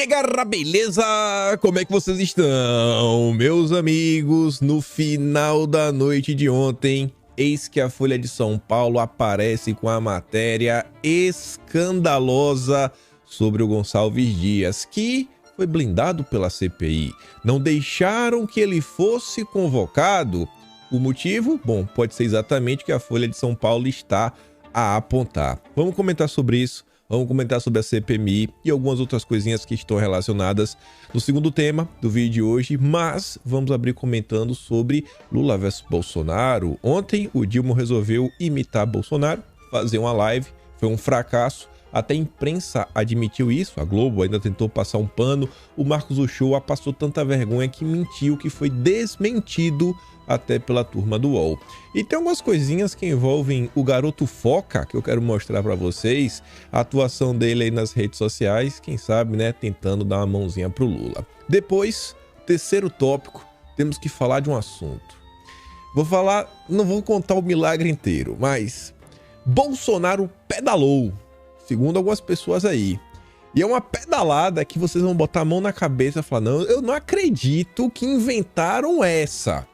E aí, galera, beleza? Como é que vocês estão? Meus amigos, no final da noite de ontem, eis que a Folha de São Paulo aparece com a matéria escandalosa sobre o Gonçalves Dias, que foi blindado pela CPI. Não deixaram que ele fosse convocado. O motivo? Bom, pode ser exatamente o que a Folha de São Paulo está a apontar. Vamos comentar sobre isso. Vamos comentar sobre a CPMI e algumas outras coisinhas que estão relacionadas no segundo tema do vídeo de hoje, mas vamos abrir comentando sobre Lula versus Bolsonaro. Ontem o Dilma resolveu imitar Bolsonaro, fazer uma live, foi um fracasso, até a imprensa admitiu isso, a Globo ainda tentou passar um pano, o Marcos Uchoa passou tanta vergonha que mentiu, que foi desmentido até pela turma do UOL. E tem algumas coisinhas que envolvem o garoto Foca, que eu quero mostrar para vocês, a atuação dele aí nas redes sociais, quem sabe, né, tentando dar uma mãozinha pro Lula. Depois, terceiro tópico, temos que falar de um assunto. Não vou contar o milagre inteiro, mas Bolsonaro pedalou, segundo algumas pessoas aí. E é uma pedalada que vocês vão botar a mão na cabeça e falar, não, eu não acredito que inventaram essa.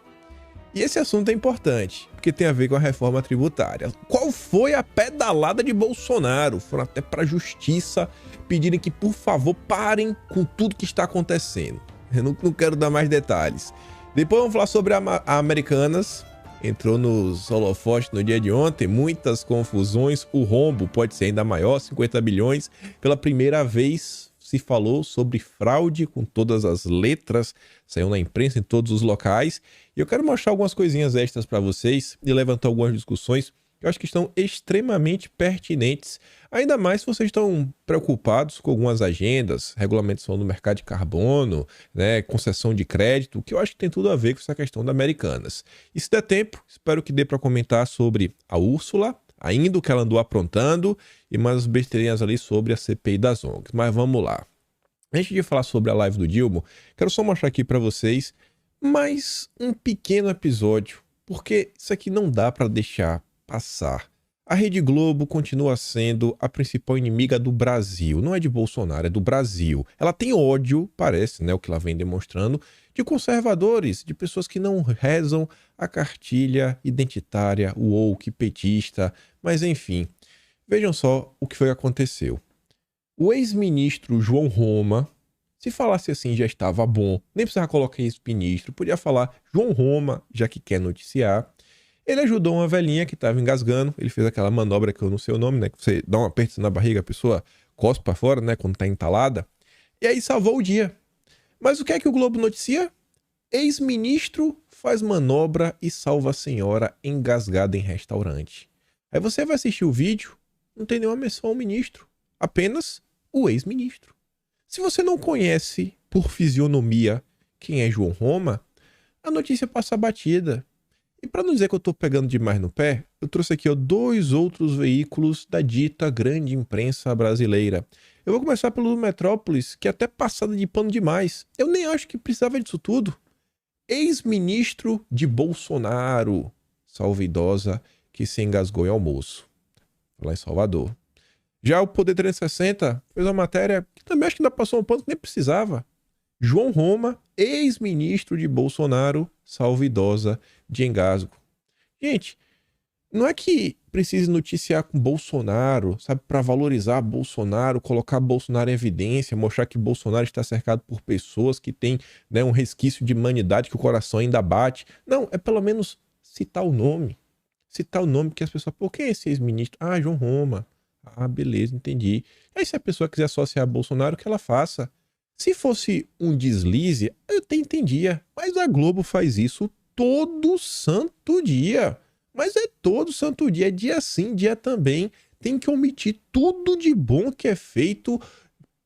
E esse assunto é importante, porque tem a ver com a reforma tributária. Qual foi a pedalada de Bolsonaro? Foram até para a justiça pedirem que, por favor, parem com tudo que está acontecendo. Eu não quero dar mais detalhes. Depois vamos falar sobre a Americanas. Entrou nos holofotes no dia de ontem, muitas confusões. O rombo pode ser ainda maior, 50 bilhões. Pela primeira vez se falou sobre fraude com todas as letras, saiu na imprensa em todos os locais. E eu quero mostrar algumas coisinhas extras para vocês e levantar algumas discussões que eu acho que estão extremamente pertinentes, ainda mais se vocês estão preocupados com algumas agendas, regulamentação do mercado de carbono, né, concessão de crédito, que eu acho que tem tudo a ver com essa questão da Americanas. E se der tempo, espero que dê para comentar sobre a Úrsula, ainda o que ela andou aprontando, e mais besteirinhas ali sobre a CPI das ONGs. Mas vamos lá. Antes de falar sobre a live do Dilma, quero só mostrar aqui para vocês mais um pequeno episódio, porque isso aqui não dá para deixar passar. A Rede Globo continua sendo a principal inimiga do Brasil. Não é de Bolsonaro, é do Brasil. Ela tem ódio, parece, né, o que ela vem demonstrando, de conservadores, de pessoas que não rezam a cartilha identitária, o woke, petista, mas enfim. Vejam só o que foi que aconteceu. O ex-ministro João Roma, se falasse assim já estava bom, nem precisava colocar ex-ministro, podia falar João Roma, já que quer noticiar. Ele ajudou uma velhinha que estava engasgando, ele fez aquela manobra que eu não sei o nome, né, que você dá um aperto na barriga, a pessoa cospe para fora, né, quando está entalada, e aí salvou o dia. Mas o que é que o Globo noticia? Ex-ministro faz manobra e salva a senhora engasgada em restaurante. Aí você vai assistir o vídeo, não tem nenhuma menção ao ministro, apenas o ex-ministro. Se você não conhece por fisionomia quem é João Roma, a notícia passa batida. E para não dizer que eu estou pegando demais no pé, eu trouxe aqui dois outros veículos da dita grande imprensa brasileira. Eu vou começar pelo Metrópolis, que é até passada de pano demais. Eu nem acho que precisava disso tudo. Ex-ministro de Bolsonaro, salva idosa que se engasgou em almoço, lá em Salvador. Já o Poder 360 fez uma matéria que também acho que ainda passou um pano que nem precisava. João Roma, ex-ministro de Bolsonaro, salva idosa de engasgo. Gente, não é que precise noticiar com Bolsonaro, sabe, para valorizar Bolsonaro, colocar Bolsonaro em evidência, mostrar que Bolsonaro está cercado por pessoas que têm, né, um resquício de humanidade, que o coração ainda bate. Não, é pelo menos citar o nome. Citar o nome que as pessoas... Pô, quem é esse ex-ministro? Ah, João Roma. Ah, beleza, entendi. Aí se a pessoa quiser associar a Bolsonaro, que ela faça. Se fosse um deslize, eu até entendia. Mas a Globo faz isso todo santo dia. Mas é todo santo dia, é dia sim, dia também. Tem que omitir tudo de bom que é feito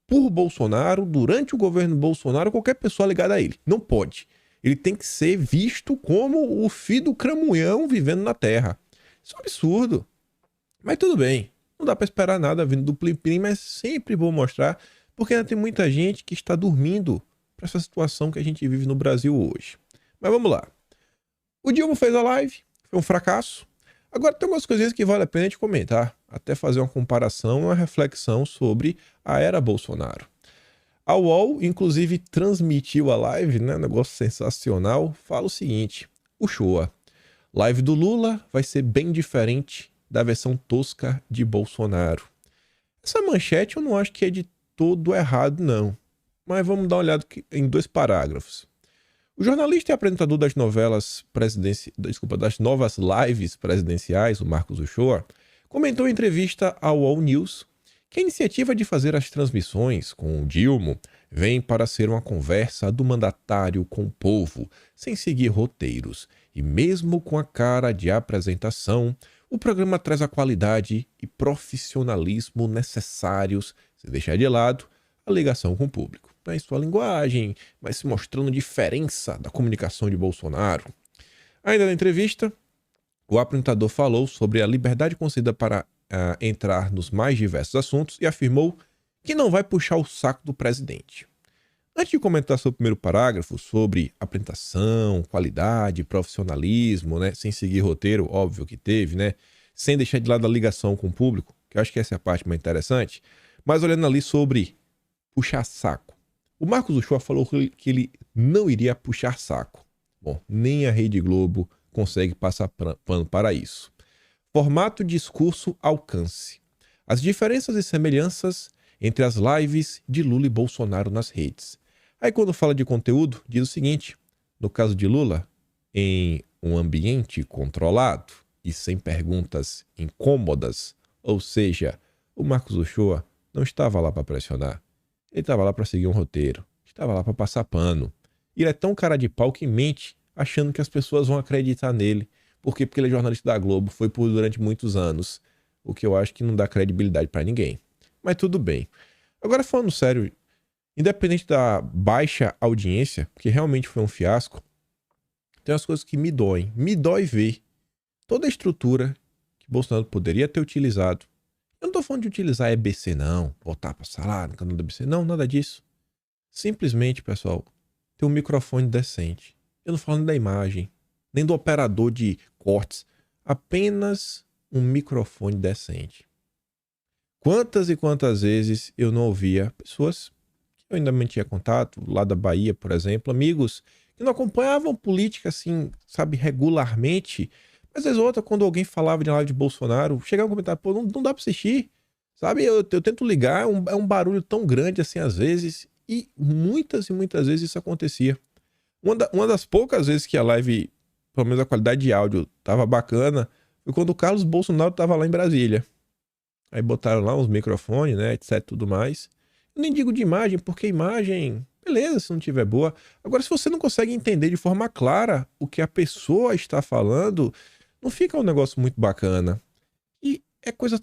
por Bolsonaro, durante o governo Bolsonaro, qualquer pessoa ligada a ele. Não pode. Ele tem que ser visto como o filho do cramunhão vivendo na terra. Isso é um absurdo. Mas tudo bem. Não dá para esperar nada vindo do Plim Plim, mas sempre vou mostrar, porque ainda tem muita gente que está dormindo para essa situação que a gente vive no Brasil hoje. Mas vamos lá. O Dilma fez a live, foi um fracasso. Agora tem algumas coisinhas que vale a pena a gente comentar, até fazer uma comparação, uma reflexão sobre a era Bolsonaro. A UOL, inclusive, transmitiu a live, né? Negócio sensacional. Fala o seguinte: o Shoa, live do Lula vai ser bem diferente da versão tosca de Bolsonaro. Essa manchete eu não acho que é de todo errado, não. Mas vamos dar uma olhada em 2 parágrafos. O jornalista e apresentador das das novas lives presidenciais, o Marcos Uchoa, comentou em entrevista ao UOL News que a iniciativa de fazer as transmissões com o Dilma vem para ser uma conversa do mandatário com o povo, sem seguir roteiros. E mesmo com a cara de apresentação, o programa traz a qualidade e profissionalismo necessários, sem deixar de lado a ligação com o público. Em sua linguagem, mas se mostrando diferença da comunicação de Bolsonaro. Ainda na entrevista, o apresentador falou sobre a liberdade concedida para entrar nos mais diversos assuntos e afirmou que não vai puxar o saco do presidente. Antes de comentar seu primeiro parágrafo sobre apresentação, qualidade, profissionalismo, né, sem seguir roteiro, óbvio que teve, né, sem deixar de lado a ligação com o público, que eu acho que essa é a parte mais interessante, mas olhando ali sobre puxar saco. O Marcos Uchoa falou que ele não iria puxar saco. Bom, nem a Rede Globo consegue passar pano para isso. Formato, discurso, alcance. As diferenças e semelhanças entre as lives de Lula e Bolsonaro nas redes. Aí quando fala de conteúdo, diz o seguinte: no caso de Lula, em um ambiente controlado e sem perguntas incômodas, ou seja, o Marcos Uchoa não estava lá para pressionar. Ele estava lá para seguir um roteiro, estava lá para passar pano. E ele é tão cara de pau que mente, achando que as pessoas vão acreditar nele. Por quê? Porque ele é jornalista da Globo, foi por durante muitos anos, o que eu acho que não dá credibilidade para ninguém. Mas tudo bem. Agora falando sério, independente da baixa audiência, que realmente foi um fiasco, tem umas coisas que me doem. Me dói ver toda a estrutura que Bolsonaro poderia ter utilizado. Eu não tô falando de utilizar EBC, não. Botar pra salário no canal do EBC. Não, nada disso. Simplesmente, pessoal, ter um microfone decente. Eu não tô falando da imagem, nem do operador de cortes. Apenas um microfone decente. Quantas e quantas vezes eu não ouvia pessoas que eu ainda mantinha contato, lá da Bahia, por exemplo, amigos que não acompanhavam política assim, sabe, regularmente. Mas às vezes outra, quando alguém falava de live de Bolsonaro, chegava a comentar, pô, não dá pra assistir. Sabe, eu tento ligar, é um barulho tão grande assim às vezes, e muitas vezes isso acontecia. Uma das poucas vezes que a live, pelo menos a qualidade de áudio, tava bacana, foi quando o Carlos Bolsonaro tava lá em Brasília. Aí botaram lá uns microfones, né, etc, tudo mais. Eu nem digo de imagem, porque imagem, beleza, se não tiver boa. Agora, se você não consegue entender de forma clara o que a pessoa está falando, não fica um negócio muito bacana. E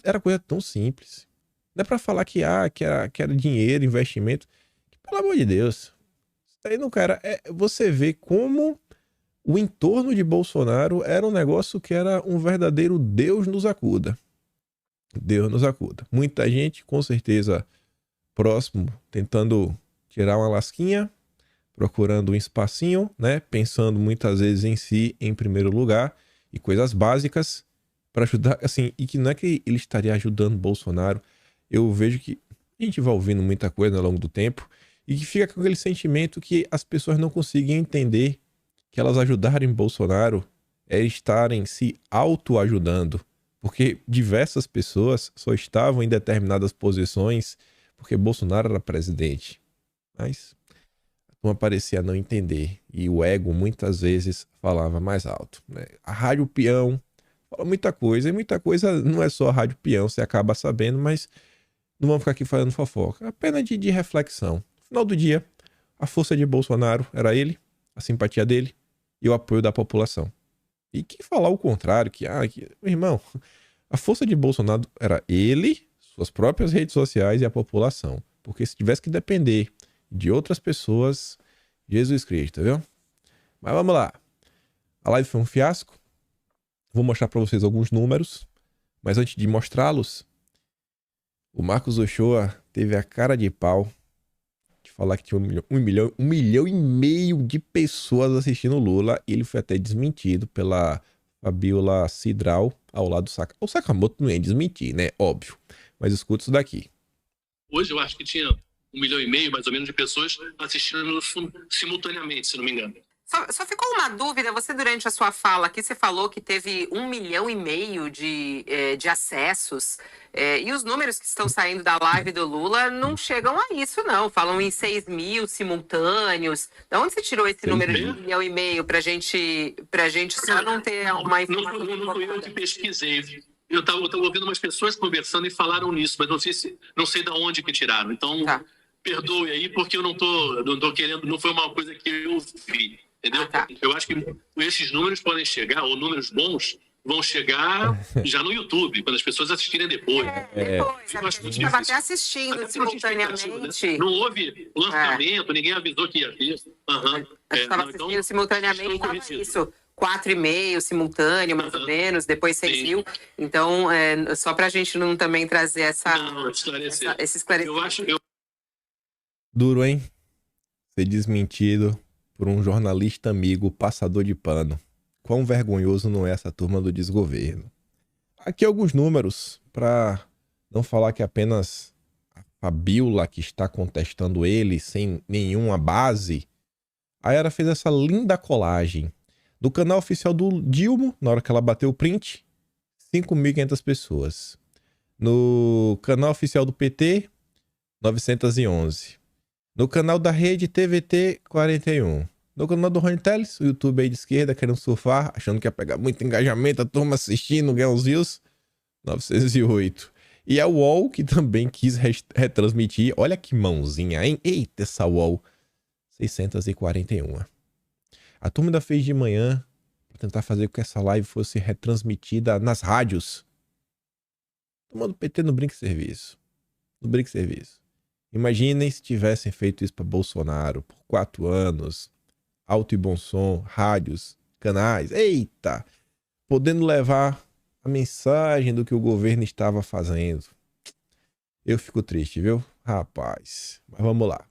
era coisa tão simples. Não é pra falar que era dinheiro, investimento. Pelo amor de Deus. Isso aí não, cara. Você vê como o entorno de Bolsonaro era um negócio que era um verdadeiro Deus nos acuda. Deus nos acuda. Muita gente, com certeza, próximo, tentando tirar uma lasquinha, procurando um espacinho, né? Pensando muitas vezes em si em primeiro lugar e coisas básicas para ajudar, assim, e que não é que ele estaria ajudando Bolsonaro. Eu vejo que a gente vai ouvindo muita coisa ao longo do tempo e que fica com aquele sentimento que as pessoas não conseguem entender que elas ajudarem Bolsonaro é estarem se autoajudando. Porque diversas pessoas só estavam em determinadas posições porque Bolsonaro era presidente. Mas não parecia não entender. E o ego muitas vezes falava mais alto, né? A Rádio Peão fala muita coisa. E muita coisa não é só a Rádio Peão, você acaba sabendo, mas não vamos ficar aqui falando fofoca. Apenas de reflexão. No final do dia, a força de Bolsonaro era ele, a simpatia dele e o apoio da população. E quem falar o contrário, irmão, a força de Bolsonaro era ele, suas próprias redes sociais e a população. Porque se tivesse que depender de outras pessoas, Jesus Cristo, viu? Mas vamos lá. A live foi um fiasco. Vou mostrar para vocês alguns números. Mas antes de mostrá-los, o Marcos Uchoa teve a cara de pau de falar que tinha 1,5 milhão de pessoas assistindo o Lula. E ele foi até desmentido pela Fabiola Cidral ao lado do Sakamoto. O Sakamoto não ia desmentir, né? Óbvio. Mas escuta isso daqui. Hoje eu acho que tinha milhão e meio, mais ou menos, de pessoas assistindo simultaneamente, se não me engano. Só ficou uma dúvida, você durante a sua fala aqui, você falou que teve 1,5 milhão de acessos, e os números que estão saindo da live do Lula não chegam a isso, não. Falam em 6 mil simultâneos. De onde você tirou esse número de 1,5 milhão pra gente só não ter uma informação? Não fui eu que pesquisei. Eu estava ouvindo umas pessoas conversando e falaram nisso, mas não sei de onde que tiraram. Então, perdoe aí, porque eu não tô querendo, não foi uma coisa que eu vi. Entendeu? Eu acho que esses números podem chegar, ou números bons, vão chegar já no YouTube, quando as pessoas assistirem depois. A gente estava até assistindo simultaneamente. Né? Não houve lançamento, ninguém avisou que ia ter. A gente estava assistindo simultaneamente, isso. 4,5 simultâneo, mais ou menos, depois 6 mil. Então, só para a gente não também trazer esse esclarecimento. Duro, hein? Ser desmentido por um jornalista amigo passador de pano. Quão vergonhoso não é essa turma do desgoverno. Aqui alguns números, para não falar que apenas a Fabiola que está contestando ele sem nenhuma base. A Yara fez essa linda colagem. Do canal oficial do Dilma, na hora que ela bateu o print, 5.500 pessoas. No canal oficial do PT, 911. No canal da rede TVT, 41. No canal do Rony Teles, o YouTube aí de esquerda, querendo surfar, achando que ia pegar muito engajamento, a turma assistindo, ganhar uns views, 908. E a UOL, que também quis retransmitir, olha que mãozinha, hein? Eita, essa UOL, 641. A turma ainda fez de manhã para tentar fazer com que essa live fosse retransmitida nas rádios. Turma do PT no Brinque Serviço. No Brinque Serviço. Imaginem se tivessem feito isso para Bolsonaro por 4 anos. Alto e bom som, rádios, canais. Eita! Podendo levar a mensagem do que o governo estava fazendo. Eu fico triste, viu? Rapaz. Mas vamos lá.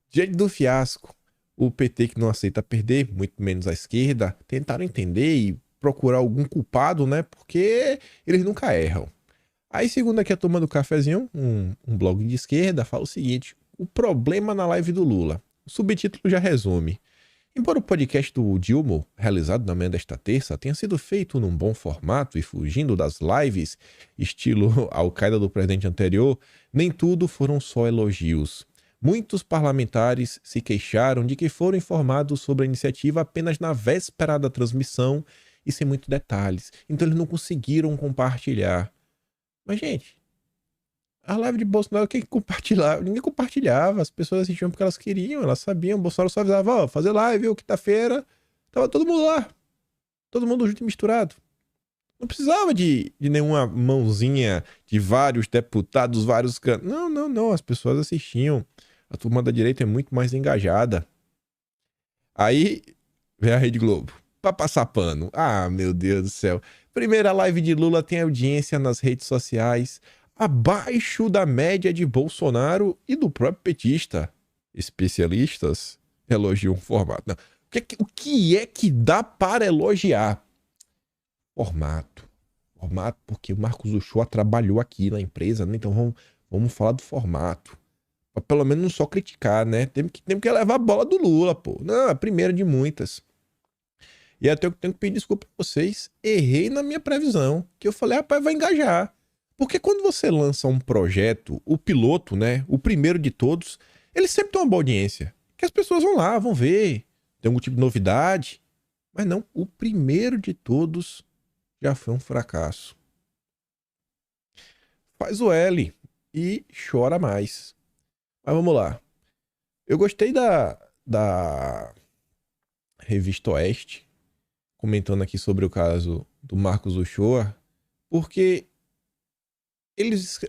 Diante do fiasco, o PT, que não aceita perder, muito menos a esquerda, tentaram entender e procurar algum culpado, né? Porque eles nunca erram. Aí, segundo aqui a turma do Cafezinho, um blog de esquerda, fala o seguinte: o problema na live do Lula. O subtítulo já resume. Embora o podcast do Dilma, realizado na manhã desta terça, tenha sido feito num bom formato e fugindo das lives estilo Al-Qaeda do presidente anterior, nem tudo foram só elogios. Muitos parlamentares se queixaram de que foram informados sobre a iniciativa apenas na véspera da transmissão e sem muitos detalhes. Então eles não conseguiram compartilhar. Mas, gente, a live de Bolsonaro, quem compartilhava? Ninguém compartilhava. As pessoas assistiam porque elas queriam, elas sabiam. Bolsonaro só avisava, ó, fazer live, quinta-feira. Tava todo mundo lá. Todo mundo junto e misturado. Não precisava de nenhuma mãozinha de vários deputados, vários cantos. Não. As pessoas assistiam. A turma da direita é muito mais engajada. Aí vem a Rede Globo. Pra passar pano. Ah, meu Deus do céu. Primeira live de Lula tem audiência nas redes sociais abaixo da média de Bolsonaro e do próprio petista. Especialistas elogiam o formato. Não. O que é que dá para elogiar? Formato, porque o Marcos Uchoa trabalhou aqui na empresa, né? Então vamos falar do formato. Pra pelo menos não só criticar, né? Temos que levar a bola do Lula, pô. Não, a primeira de muitas. E até eu tenho que pedir desculpa pra vocês. Errei na minha previsão. Que eu falei, rapaz, vai engajar. Porque quando você lança um projeto, o piloto, né? O primeiro de todos, ele sempre tem uma boa audiência. Que as pessoas vão lá, vão ver. Tem algum tipo de novidade. Mas não, o primeiro de todos já foi um fracasso. Faz o L e chora mais. Mas vamos lá. Eu gostei da Revista Oeste, comentando aqui sobre o caso do Marcos Uchoa, porque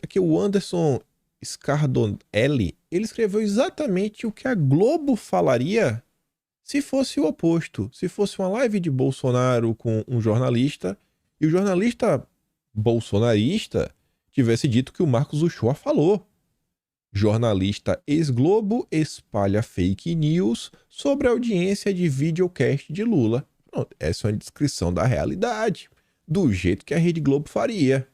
aqui o Anderson Scardonelli, ele escreveu exatamente o que a Globo falaria se fosse o oposto. Se fosse uma live de Bolsonaro com um jornalista e o jornalista bolsonarista tivesse dito que o Marcos Uchoa falou. Jornalista ex-Globo espalha fake news sobre a audiência de videocast de Lula. Pronto, essa é uma descrição da realidade, do jeito que a Rede Globo faria.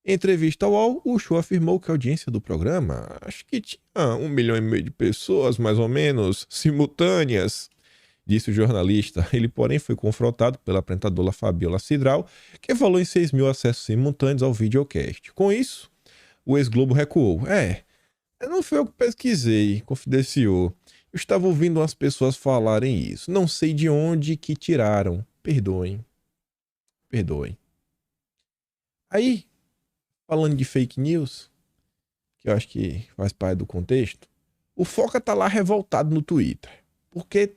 Em entrevista ao UOL, o show afirmou que a audiência do programa, acho que tinha 1,5 milhão de pessoas, mais ou menos, simultâneas, disse o jornalista. Ele, porém, foi confrontado pela apresentadora Fabiola Cidral, que falou em 6 mil acessos simultâneos ao videocast. Com isso, o ex-Globo recuou. Não foi eu que pesquisei, confidenciou. Eu estava ouvindo umas pessoas falarem isso. Não sei de onde que tiraram. Perdoem. Aí, falando de fake news, que eu acho que faz parte do contexto, o Foca tá lá revoltado no Twitter. Porque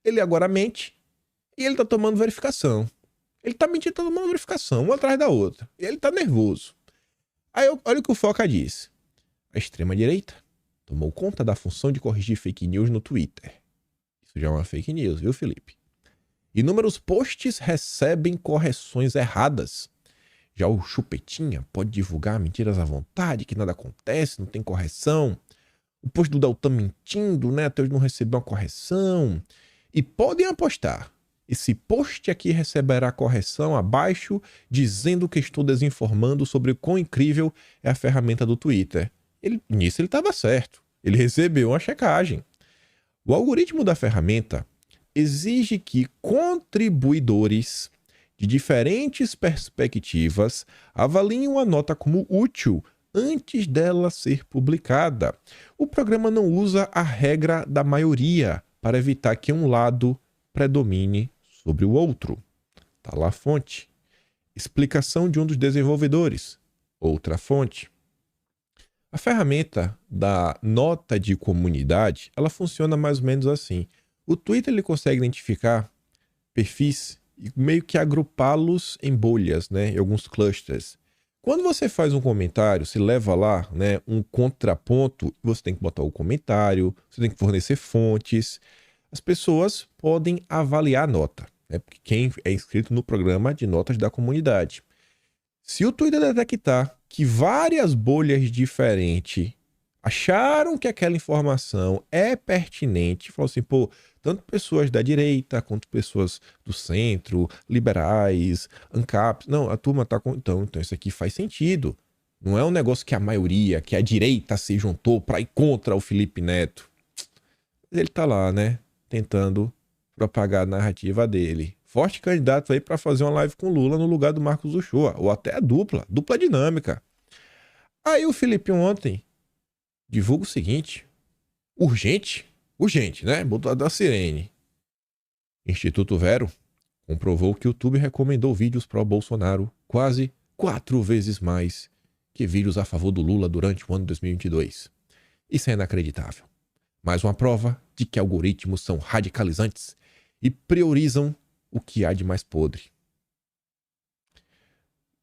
ele agora mente e ele tá tomando verificação. Ele tá mentindo, tá tomando verificação, uma atrás da outra. E ele tá nervoso. Aí, olha o que o Foca disse. A extrema-direita tomou conta da função de corrigir fake news no Twitter. Isso já é uma fake news, viu, Felipe? Inúmeros posts recebem correções erradas. Já o Chupetinha pode divulgar mentiras à vontade, que nada acontece, não tem correção. O post do Deltan mentindo, né? Até hoje não recebeu uma correção. E podem apostar. Esse post aqui receberá correção abaixo, dizendo que estou desinformando sobre o quão incrível é a ferramenta do Twitter. Nisso ele estava certo. Ele recebeu uma checagem. O algoritmo da ferramenta exige que contribuidores de diferentes perspectivas avaliem uma nota como útil antes dela ser publicada. O programa não usa a regra da maioria para evitar que um lado predomine sobre o outro. Está lá a fonte. Explicação de um dos desenvolvedores. Outra fonte. A ferramenta da nota de comunidade, ela funciona mais ou menos assim. O Twitter ele consegue identificar perfis e meio que agrupá-los em bolhas, né, em alguns clusters. Quando você faz um comentário, se leva lá, né, um contraponto, você tem que botar o comentário, você tem que fornecer fontes. As pessoas podem avaliar a nota, né, porque quem é inscrito no programa de notas da comunidade. Se o Twitter detectar que várias bolhas diferentes acharam que aquela informação é pertinente, falou assim, pô, tanto pessoas da direita quanto pessoas do centro, liberais, ANCAP, não, a turma tá com... Então isso aqui faz sentido. Não é um negócio que a maioria, que a direita se juntou para ir contra o Felipe Neto. Ele tá lá, né, tentando propagar a narrativa dele. Forte candidato aí para fazer uma live com Lula no lugar do Marcos Uchoa, ou até a dupla dinâmica. Aí o Felipe ontem divulga o seguinte, urgente, né? Botou da sirene. Instituto Vero comprovou que o YouTube recomendou vídeos pró-Bolsonaro quase 4 vezes mais que vídeos a favor do Lula durante o ano de 2022. Isso é inacreditável. Mais uma prova de que algoritmos são radicalizantes e priorizam o que há de mais podre.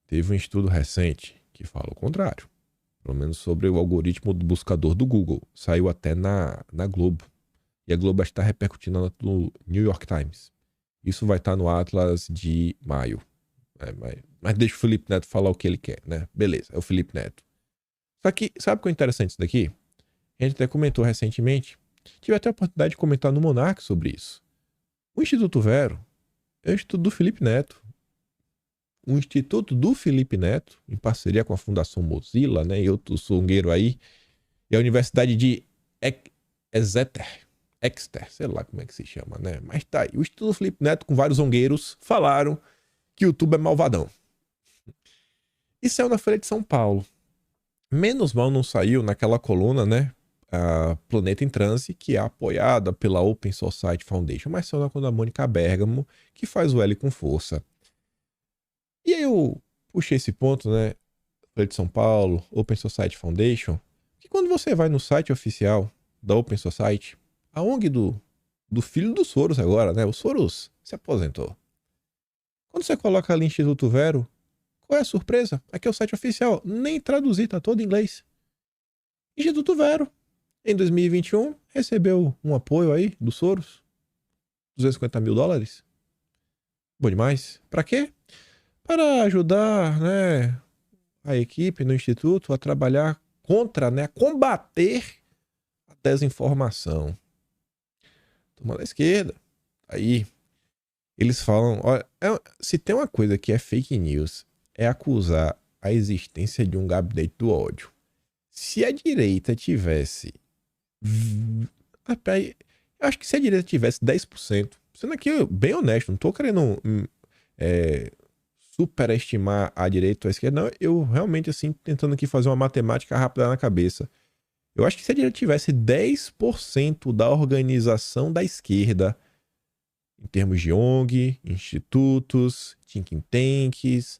Teve um estudo recente que fala o contrário. Pelo menos sobre o algoritmo do buscador do Google. Saiu até na Globo. E a Globo está repercutindo no New York Times. Isso vai estar no Atlas de maio. Mas deixa o Felipe Neto falar o que ele quer, né? Beleza, é o Felipe Neto. Só que, sabe o que é interessante isso daqui? A gente até comentou recentemente. Tive até a oportunidade de comentar no Monark sobre isso. O Instituto Vero é o Instituto do Felipe Neto. O Instituto do Felipe Neto, em parceria com a Fundação Mozilla, né, e outro songueiro aí, e a Universidade de Exeter, sei lá como é que se chama, né? Mas tá aí. O Instituto do Felipe Neto, com vários zongueiros, falaram que o YouTube é malvadão. E saiu na Folha de São Paulo. Menos mal não saiu naquela coluna, né? A Planeta em Transe, que é apoiada pela Open Society Foundation, mas saiu na coluna da Mônica Bergamo, que faz o L com força. E aí eu puxei esse ponto, né? Folha de São Paulo, Open Society Foundation, que quando você vai no site oficial da Open Society, a ONG do filho do Soros agora, né? O Soros se aposentou. Quando você coloca ali Instituto Vero, qual é a surpresa? Aqui é o site oficial, nem traduzir, tá todo em inglês. Instituto Vero, em 2021, recebeu um apoio aí do Soros, $250 mil. Bom demais. Pra quê? Para ajudar, né, a equipe no Instituto a trabalhar contra, né, a combater a desinformação. Turma da esquerda. Aí, eles falam, olha, se tem uma coisa que é fake news, é acusar a existência de um gabinete do ódio. Se a direita tivesse... Eu acho que se a direita tivesse 10%, sendo aqui bem honesto, não tô querendo superestimar a direita ou a esquerda, não, eu realmente, assim, tentando aqui fazer uma matemática rápida na cabeça. Eu acho que se a direita tivesse 10% da organização da esquerda, em termos de ONG, institutos, think tanks,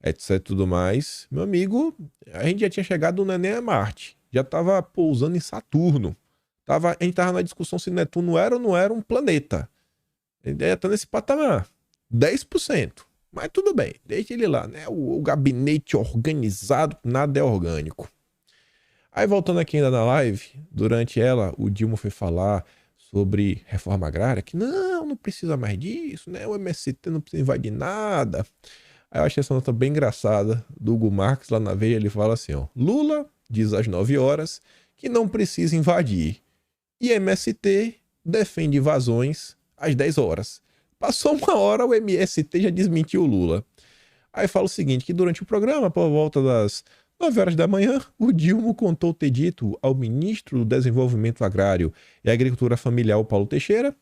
etc, tudo mais, meu amigo, a gente já tinha chegado no nem a Marte, já tava pousando em Saturno. A gente tava na discussão se Netuno era ou não era um planeta. Ele já tá nesse patamar. 10%. Mas tudo bem, deixa ele lá, né? O gabinete organizado, nada é orgânico. Aí voltando aqui ainda na live, durante ela, o Dilma foi falar sobre reforma agrária, que não precisa mais disso, né? O MST não precisa invadir nada. Aí eu achei essa nota bem engraçada do Hugo Marques, lá na Veja, ele fala assim, ó, Lula diz às 9 horas que não precisa invadir. E MST defende invasões às 10 horas. Passou 1 hora, o MST já desmentiu o Lula. Aí fala o seguinte, que durante o programa, por volta das 9 horas da manhã, o Dilma contou ter dito ao ministro do Desenvolvimento Agrário e Agricultura Familiar, Paulo Teixeira,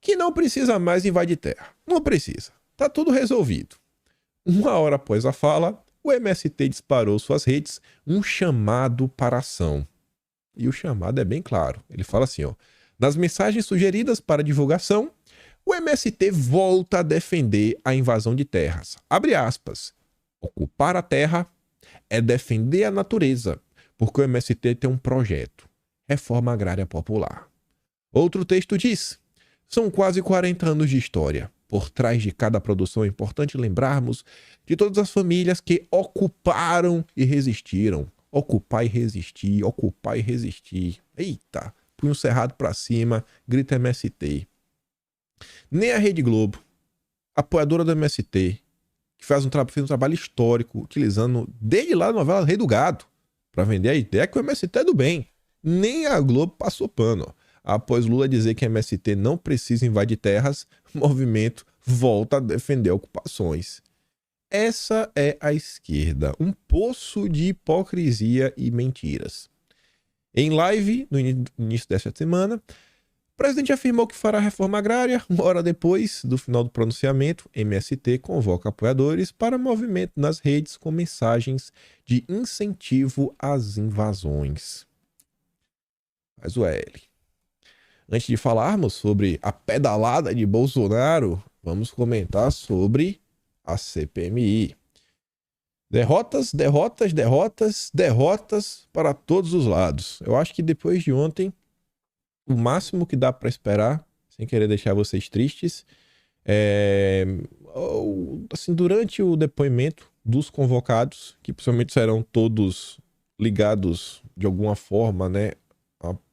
que não precisa mais invadir terra. Não precisa. Tá tudo resolvido. 1 hora após a fala, o MST disparou suas redes um chamado para ação. E o chamado é bem claro. Ele fala assim, ó, nas mensagens sugeridas para divulgação, o MST volta a defender a invasão de terras. Abre aspas. Ocupar a terra é defender a natureza, porque o MST tem um projeto. Reforma Agrária Popular. Outro texto diz, são quase 40 anos de história. Por trás de cada produção é importante lembrarmos de todas as famílias que ocuparam e resistiram. Ocupar e resistir, ocupar e resistir. Eita, punho cerrado pra cima, grita MST. Nem a Rede Globo, apoiadora do MST, que fez um trabalho histórico, utilizando desde lá a novela Rei do Gado, para vender a ideia que o MST é do bem. Nem a Globo passou pano. Após Lula dizer que a MST não precisa invadir terras, o movimento volta a defender ocupações. Essa é a esquerda, um poço de hipocrisia e mentiras. Em live, no início desta semana, o presidente afirmou que fará reforma agrária. 1 hora depois do final do pronunciamento, MST convoca apoiadores para movimento nas redes com mensagens de incentivo às invasões. Mas o L. Antes de falarmos sobre a pedalada de Bolsonaro, vamos comentar sobre a CPMI. Derrotas, derrotas, derrotas, derrotas para todos os lados. Eu acho que depois de ontem, o máximo que dá para esperar, sem querer deixar vocês tristes, assim, durante o depoimento dos convocados, que possivelmente serão todos ligados de alguma forma, né,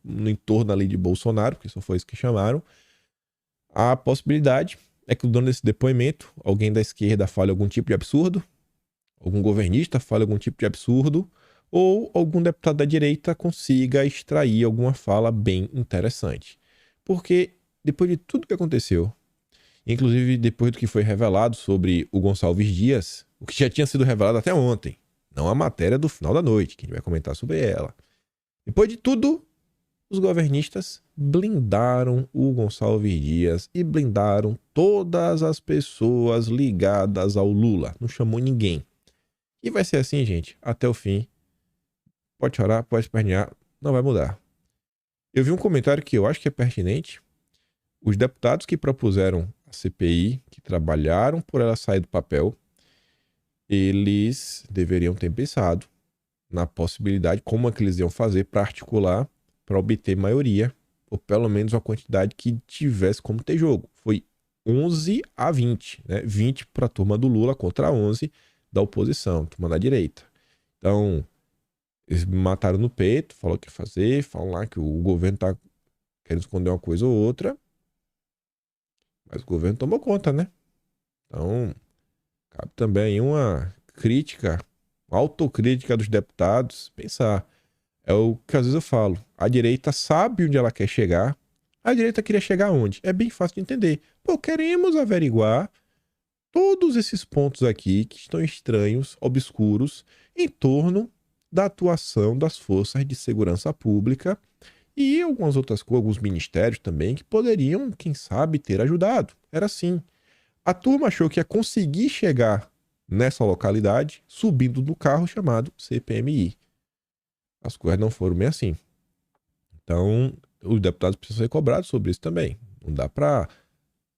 no entorno ali de Bolsonaro, porque só foi isso que chamaram, a possibilidade é que durante esse depoimento, alguém da esquerda fale algum tipo de absurdo, algum governista fale algum tipo de absurdo, ou algum deputado da direita consiga extrair alguma fala bem interessante. Porque depois de tudo que aconteceu, inclusive depois do que foi revelado sobre o Gonçalves Dias, o que já tinha sido revelado até ontem, não a matéria do final da noite, que a gente vai comentar sobre ela. Depois de tudo, os governistas blindaram o Gonçalves Dias e blindaram todas as pessoas ligadas ao Lula. Não chamou ninguém. E vai ser assim, gente, até o fim. Pode chorar, pode espernear, não vai mudar. Eu vi um comentário que eu acho que é pertinente. Os deputados que propuseram a CPI, que trabalharam por ela sair do papel, eles deveriam ter pensado na possibilidade, como é que eles iam fazer para articular, para obter maioria, ou pelo menos uma quantidade que tivesse como ter jogo. Foi 11 a 20, né? 20 para a turma do Lula contra 11 da oposição, turma da direita. Então, eles me mataram no peito, falaram o que ia fazer, falam lá que o governo tá querendo esconder uma coisa ou outra, mas o governo tomou conta, né? Então, cabe também uma crítica, uma autocrítica dos deputados, pensar. É o que às vezes eu falo, a direita sabe onde ela quer chegar, a direita queria chegar onde? É bem fácil de entender. Pô, queremos averiguar todos esses pontos aqui que estão estranhos, obscuros, em torno da atuação das forças de segurança pública e algumas outras coisas, alguns ministérios também, que poderiam, quem sabe, ter ajudado. Era assim. A turma achou que ia conseguir chegar nessa localidade subindo no carro chamado CPMI. As coisas não foram bem assim. Então, os deputados precisam ser cobrados sobre isso também. Não dá para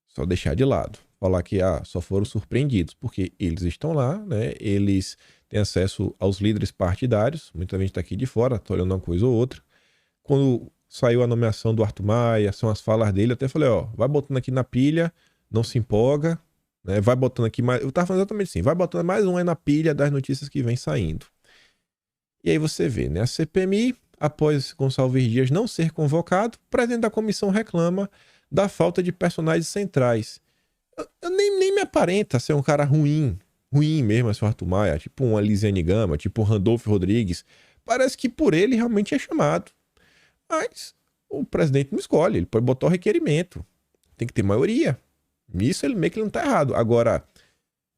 só deixar de lado. Falar que só foram surpreendidos, porque eles estão lá, né? Eles têm acesso aos líderes partidários. Muita gente está aqui de fora, está olhando uma coisa ou outra. Quando saiu a nomeação do Arthur Maia, são as falas dele, eu até falei, vai botando aqui na pilha, não se empolga, né? Vai botando aqui mais... Eu tava falando exatamente assim, vai botando mais um aí na pilha das notícias que vem saindo. E aí você vê, né? A CPMI, após Gonçalves Dias não ser convocado, o presidente da comissão reclama da falta de personagens centrais. Eu nem me aparenta ser um cara ruim mesmo, assim, o Arthur Maia, tipo um Elisiane Gama, tipo um Randolfo Rodrigues. Parece que por ele realmente é chamado. Mas o presidente não escolhe, ele pode botar o requerimento. Tem que ter maioria. Nisso ele meio que não tá errado. Agora,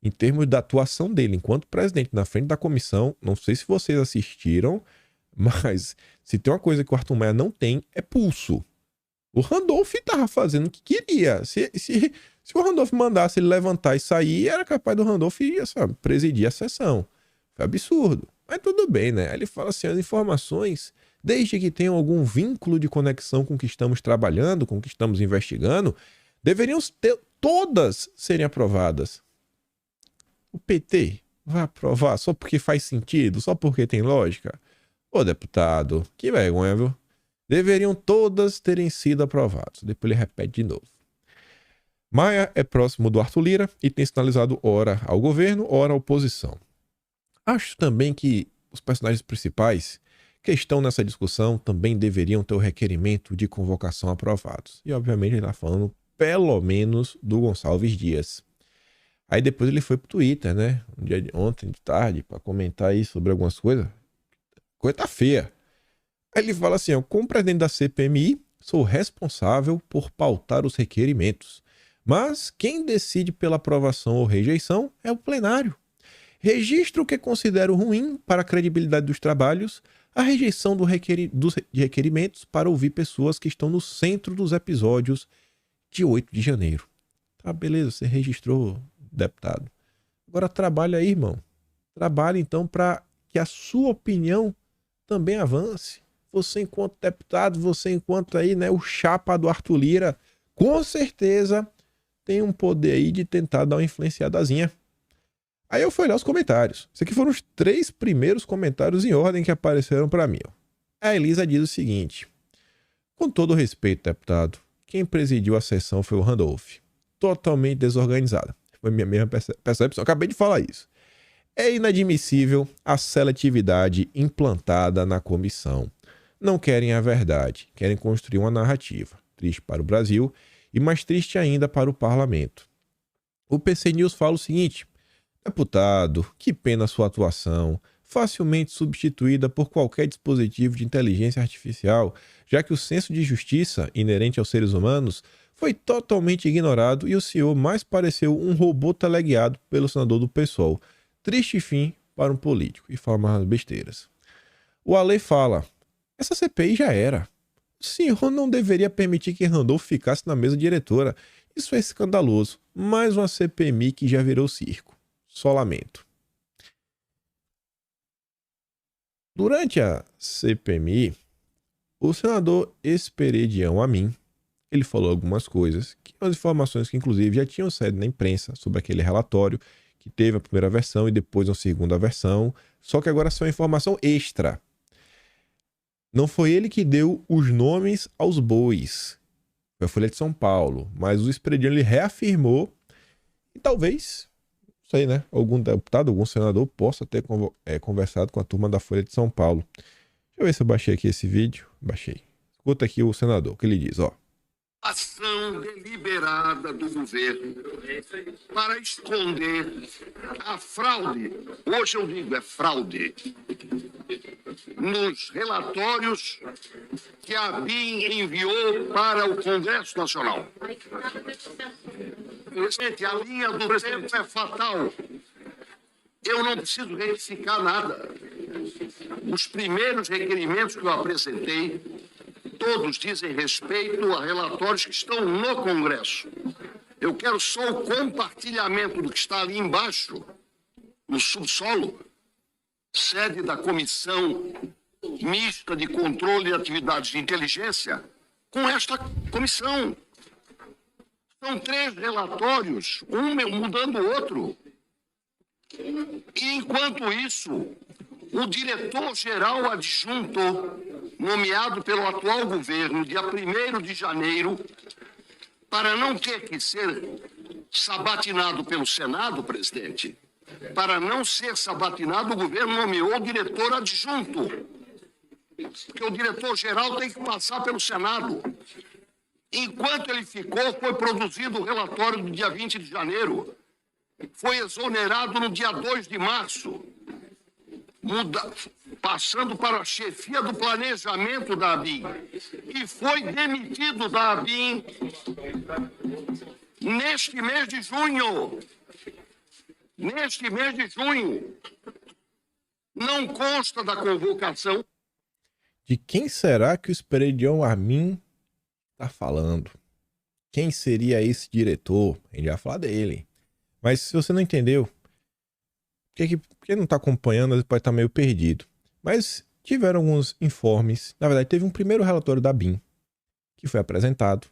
em termos da atuação dele enquanto presidente na frente da comissão, não sei se vocês assistiram, mas se tem uma coisa que o Arthur Maia não tem, é pulso. O Randolph tava fazendo o que queria. Se o Randolph mandasse ele levantar e sair, era capaz do Randolph presidir a sessão. Foi absurdo. Mas tudo bem, né? Aí ele fala assim, as informações, desde que tenham algum vínculo de conexão com o que estamos trabalhando, com o que estamos investigando, deveriam todas serem aprovadas. O PT vai aprovar só porque faz sentido, só porque tem lógica? Ô, deputado, que vergonha, viu? Deveriam todas terem sido aprovadas. Depois ele repete de novo. Maia é próximo do Arthur Lira e tem sinalizado ora ao governo, ora à oposição. Acho também que os personagens principais que estão nessa discussão também deveriam ter o requerimento de convocação aprovados. E, obviamente, ele está falando pelo menos do Gonçalves Dias. Aí depois ele foi pro Twitter, né? Ontem de tarde, para comentar aí sobre algumas coisas. Coisa tá feia. Aí ele fala assim, como presidente da CPMI, sou responsável por pautar os requerimentos. Mas quem decide pela aprovação ou rejeição é o plenário. Registro o que considero ruim para a credibilidade dos trabalhos, a rejeição de requerimentos para ouvir pessoas que estão no centro dos episódios de 8 de janeiro. Tá, beleza, você registrou, deputado. Agora trabalha aí, irmão. Trabalhe então para que a sua opinião também avance. Você enquanto deputado, você enquanto aí, né, o chapa do Arthur Lira, com certeza tem um poder aí de tentar dar uma influenciadazinha. Aí eu fui olhar os comentários. Esses aqui foram os 3 primeiros comentários em ordem que apareceram para mim. A Elisa diz o seguinte: com todo respeito, deputado, quem presidiu a sessão foi o Randolph. Totalmente desorganizada. Foi minha mesma percepção. Acabei de falar isso. É inadmissível a seletividade implantada na comissão. Não querem a verdade, querem construir uma narrativa. Triste para o Brasil e mais triste ainda para o parlamento. O PC News fala o seguinte: deputado, que pena sua atuação, facilmente substituída por qualquer dispositivo de inteligência artificial, já que o senso de justiça inerente aos seres humanos foi totalmente ignorado e o senhor mais pareceu um robô teleguiado pelo senador do PSOL. Triste fim para um político. E fala mais besteiras. O Ale fala: essa CPI já era. O senhor não deveria permitir que Randolph ficasse na mesa diretora. Isso é escandaloso. Mais uma CPMI que já virou circo. Só lamento. Durante a CPMI, o senador Esperedião Amin, ele falou algumas coisas, as informações que inclusive já tinham saído na imprensa sobre aquele relatório, que teve a primeira versão e depois uma segunda versão, só que agora são informação extra. Não foi ele que deu os nomes aos bois, foi a Folha de São Paulo, mas o Esperediano ele reafirmou e talvez, não sei, né, algum deputado, algum senador possa ter conversado com a turma da Folha de São Paulo. Deixa eu ver se eu baixei aqui esse vídeo. Baixei. Escuta aqui o senador, o que ele diz, ó. Ação deliberada do governo para esconder a fraude, hoje eu digo é fraude, nos relatórios que a BIM enviou para o Congresso Nacional. Presidente, a linha do tempo é fatal. Eu não preciso retificar nada. Os primeiros requerimentos que eu apresentei, todos dizem respeito a relatórios que estão no Congresso. Eu quero só o compartilhamento do que está ali embaixo, no subsolo, sede da Comissão Mista de Controle de Atividades de Inteligência, com esta comissão. São 3 relatórios, um mudando o outro. E, enquanto isso, o diretor-geral adjunto, nomeado pelo atual governo, dia 1º de janeiro, para não ter que ser sabatinado pelo Senado, presidente, para não ser sabatinado, o governo nomeou o diretor adjunto, porque o diretor-geral tem que passar pelo Senado. Enquanto ele ficou, foi produzido o relatório do dia 20 de janeiro, foi exonerado no dia 2 de março, passando para a chefia do planejamento da ABIN, e foi demitido da ABIN neste mês de junho. Neste mês de junho, não consta da convocação. De quem será que o Esperedion Amin está falando? Quem seria esse diretor? A gente vai falar dele. Mas se você não entendeu, quem não está acompanhando pode estar meio perdido. Mas tiveram alguns informes. Na verdade, teve um primeiro relatório da ABIN que foi apresentado.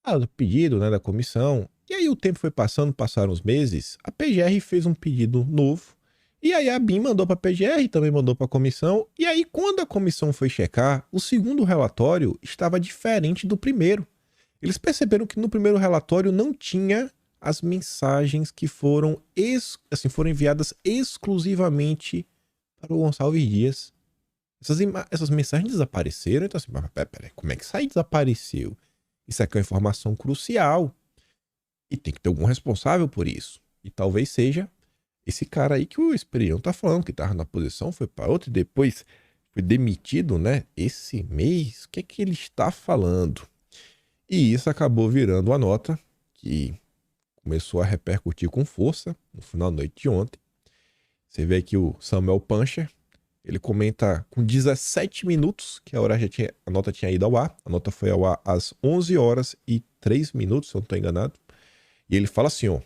Do pedido, né, da comissão. E aí o tempo foi passando, passaram os meses. A PGR fez um pedido novo. E aí a ABIN mandou para a PGR, também mandou para a comissão. E aí quando a comissão foi checar, o segundo relatório estava diferente do primeiro. Eles perceberam que no primeiro relatório não tinha as mensagens que foram enviadas exclusivamente para o Gonçalves Dias. Essas mensagens desapareceram. Então assim, peraí, como é que isso aí desapareceu? Isso aqui é uma informação crucial. E tem que ter algum responsável por isso. E talvez seja esse cara aí que o Esperedion tá falando, que tava na posição, foi para outro e depois foi demitido, né? Esse mês, o que é que ele está falando? E isso acabou virando uma nota que começou a repercutir com força no final da noite de ontem. Você vê aqui o Samuel Puncher, ele comenta com 17 minutos, que a nota tinha ido ao ar. A nota foi ao ar às 11 horas e 3 minutos, se eu não estou enganado. E ele fala assim, ó,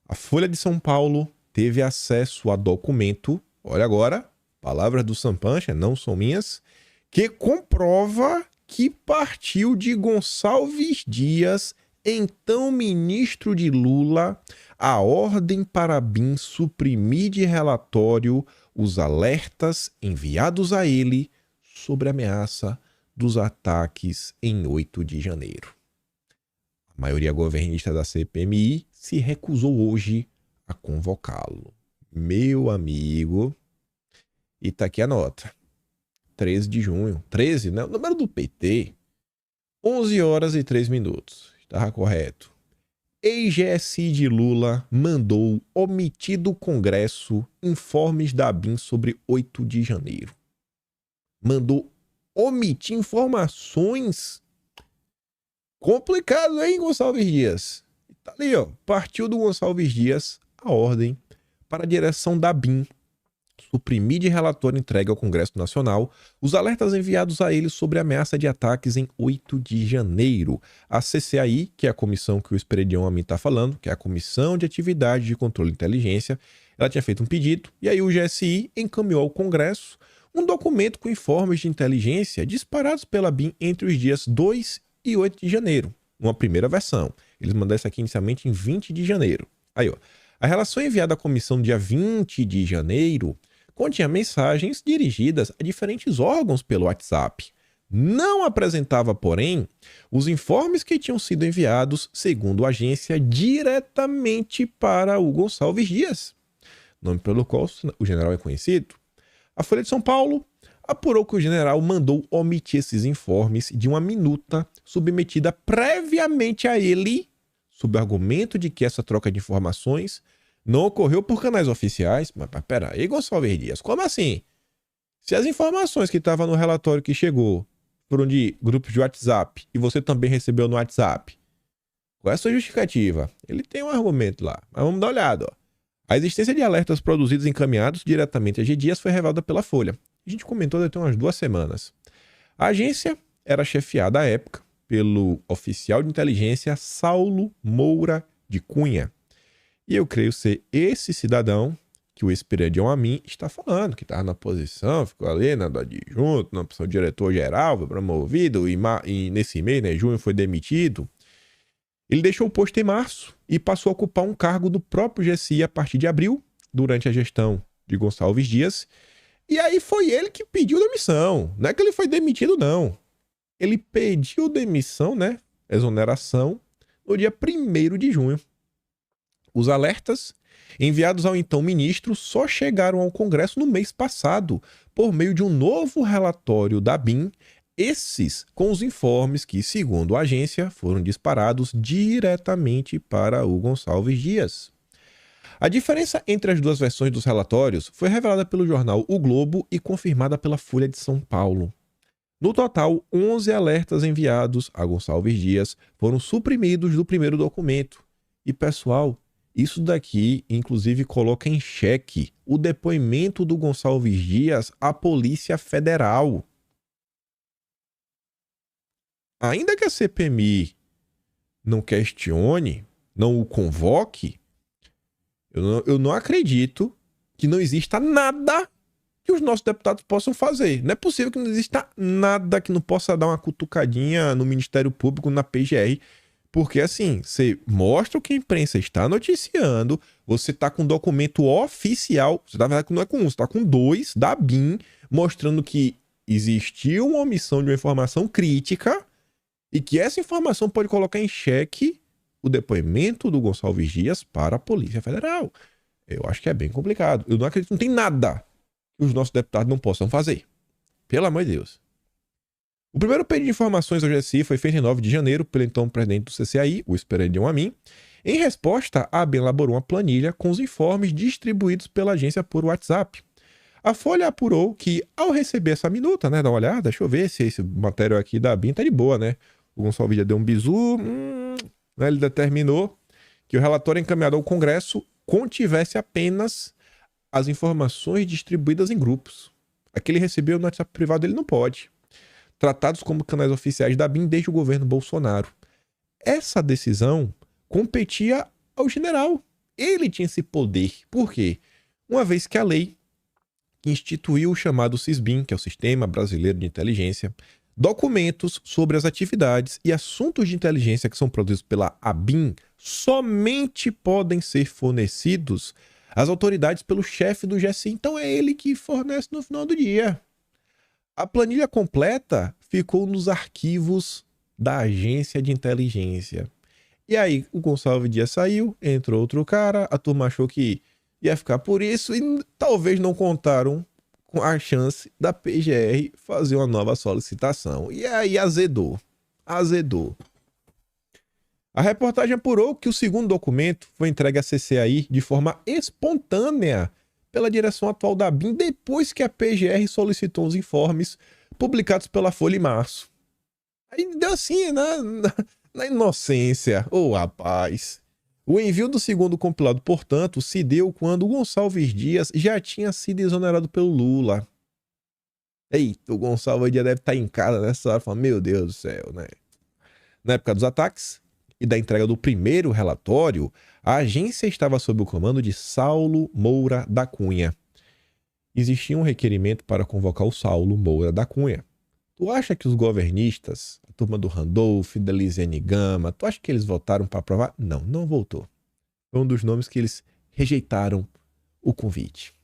a Folha de São Paulo teve acesso a documento, olha agora, palavras do Sam Puncher, não são minhas, que comprova que partiu de Gonçalves Dias, então ministro de Lula, a ordem para a ABIN suprimir de relatório os alertas enviados a ele sobre a ameaça dos ataques em 8 de janeiro. A maioria governista da CPMI se recusou hoje a convocá-lo. Meu amigo, e tá aqui a nota. 13 de junho, 13, né? O número do PT, 11 horas e 3 minutos. Estava correto. Ex-GSI de Lula mandou omitir do Congresso informes da ABIN sobre 8 de janeiro. Mandou omitir informações. Complicado, hein, Gonçalves Dias? Tá ali, ó. Partiu do Gonçalves Dias a ordem para a direção da ABIN suprimir de relatório entregue ao Congresso Nacional os alertas enviados a ele sobre a ameaça de ataques em 8 de janeiro. A CCAI, que é a comissão que o Esperedion Amin está falando, que é a Comissão de Atividade de Controle de Inteligência, ela tinha feito um pedido e aí o GSI encaminhou ao Congresso um documento com informes de inteligência disparados pela ABIN entre os dias 2 e 8 de janeiro, uma primeira versão. Eles mandaram isso aqui inicialmente em 20 de janeiro. Aí, ó, a relação enviada à comissão no dia 20 de janeiro continha mensagens dirigidas a diferentes órgãos pelo WhatsApp. Não apresentava, porém, os informes que tinham sido enviados, segundo a agência, diretamente para o Gonçalves Dias, nome pelo qual o general é conhecido. A Folha de São Paulo apurou que o general mandou omitir esses informes de uma minuta submetida previamente a ele, sob o argumento de que essa troca de informações não ocorreu por canais oficiais. Mas peraí, Gonçalves Dias, como assim? Se as informações que estavam no relatório que chegou foram de grupos de WhatsApp e você também recebeu no WhatsApp, Qual é a sua justificativa? Ele tem um argumento lá, mas vamos dar uma olhada. Ó. A existência de alertas produzidos e encaminhados diretamente a G. Dias foi revelada pela Folha. A gente comentou deve ter umas 2 semanas. A agência era chefiada à época pelo oficial de inteligência Saulo Moura de Cunha. E eu creio ser esse cidadão que o Esperidião Amin está falando, que estava na posição, ficou ali na do adjunto, na posição de diretor-geral, foi promovido e nesse mês, né, junho, foi demitido. Ele deixou o posto em março e passou a ocupar um cargo do próprio GSI a partir de abril, durante a gestão de Gonçalves Dias. E aí foi ele que pediu demissão. Não é que ele foi demitido, não. Ele pediu demissão, né? Exoneração, no dia 1º de junho. Os alertas enviados ao então ministro só chegaram ao Congresso no mês passado, por meio de um novo relatório da BIM, esses com os informes que, segundo a agência, foram disparados diretamente para o Gonçalves Dias. A diferença entre as 2 versões dos relatórios foi revelada pelo jornal O Globo e confirmada pela Folha de São Paulo. No total, 11 alertas enviados a Gonçalves Dias foram suprimidos do primeiro documento. E, pessoal, isso daqui, inclusive, coloca em xeque o depoimento do Gonçalves Dias à Polícia Federal. Ainda que a CPMI não questione, não o convoque, eu não acredito que não exista nada que os nossos deputados possam fazer. Não é possível que não exista nada que não possa dar uma cutucadinha no Ministério Público, na PGR, porque assim, você mostra o que a imprensa está noticiando, você está com um documento oficial, você não é com um, você está com 2 da BIM, mostrando que existiu uma omissão de uma informação crítica e que essa informação pode colocar em xeque o depoimento do Gonçalves Dias para a Polícia Federal. Eu acho que é bem complicado. Eu não acredito que não tem nada que os nossos deputados não possam fazer. Pelo amor de Deus. O primeiro pedido de informações ao GSI foi feito em 9 de janeiro pelo então presidente do CCAI, o Esperidião Amin. Em resposta, a ABIN elaborou uma planilha com os informes distribuídos pela agência por WhatsApp. A Folha apurou que, ao receber essa minuta, né, dá uma olhada, deixa eu ver se esse material aqui da ABIN tá de boa, né? O Gonçalves já deu um bizu, né, ele determinou que o relatório encaminhado ao Congresso contivesse apenas as informações distribuídas em grupos. Aquele recebeu no WhatsApp privado, ele não pode. Tratados como canais oficiais da BIM desde o governo Bolsonaro. Essa decisão competia ao general. Ele tinha esse poder. Por quê? Uma vez que a lei instituiu o chamado SISBIN, que é o Sistema Brasileiro de Inteligência, documentos sobre as atividades e assuntos de inteligência que são produzidos pela ABIN somente podem ser fornecidos às autoridades pelo chefe do GSI. Então é ele que fornece no final do dia. A planilha completa ficou nos arquivos da agência de inteligência. E aí o Gonçalves Dias saiu, entrou outro cara, a turma achou que ia ficar por isso e talvez não contaram com a chance da PGR fazer uma nova solicitação. E aí azedou. A reportagem apurou que o segundo documento foi entregue à CCAI de forma espontânea pela direção atual da BIM depois que a PGR solicitou os informes publicados pela Folha em março. Aí deu assim, na inocência. Ô, rapaz. O envio do segundo compilado, portanto, se deu quando o Gonçalves Dias já tinha sido exonerado pelo Lula. Eita, o Gonçalves Dias deve estar em casa nessa hora, falando, meu Deus do céu, né? Na época dos ataques e da entrega do primeiro relatório, a agência estava sob o comando de Saulo Moura da Cunha. Existia um requerimento para convocar o Saulo Moura da Cunha. Tu acha que os governistas, a turma do Randolph, da Lisiane Gama, tu acha que eles votaram para aprovar? Não, não votou. Foi um dos nomes que eles rejeitaram o convite.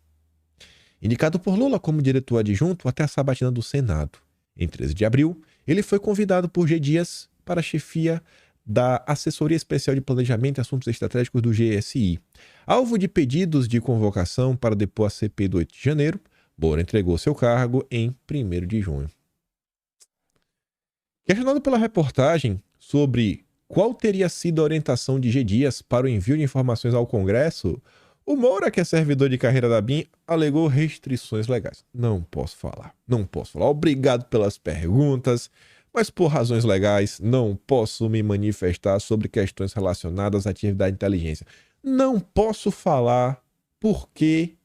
Indicado por Lula como diretor adjunto até a sabatina do Senado. Em 13 de abril, ele foi convidado por G. Dias para a chefia da Assessoria Especial de Planejamento e Assuntos Estratégicos do GSI. Alvo de pedidos de convocação para depor a CPI do 8 de janeiro, Moura entregou seu cargo em 1º de junho. Questionado pela reportagem sobre qual teria sido a orientação de G. Dias para o envio de informações ao Congresso, o Moura, que é servidor de carreira da BIM, alegou restrições legais. Não posso falar. Obrigado pelas perguntas, mas por razões legais não posso me manifestar sobre questões relacionadas à atividade de inteligência. Não posso falar porque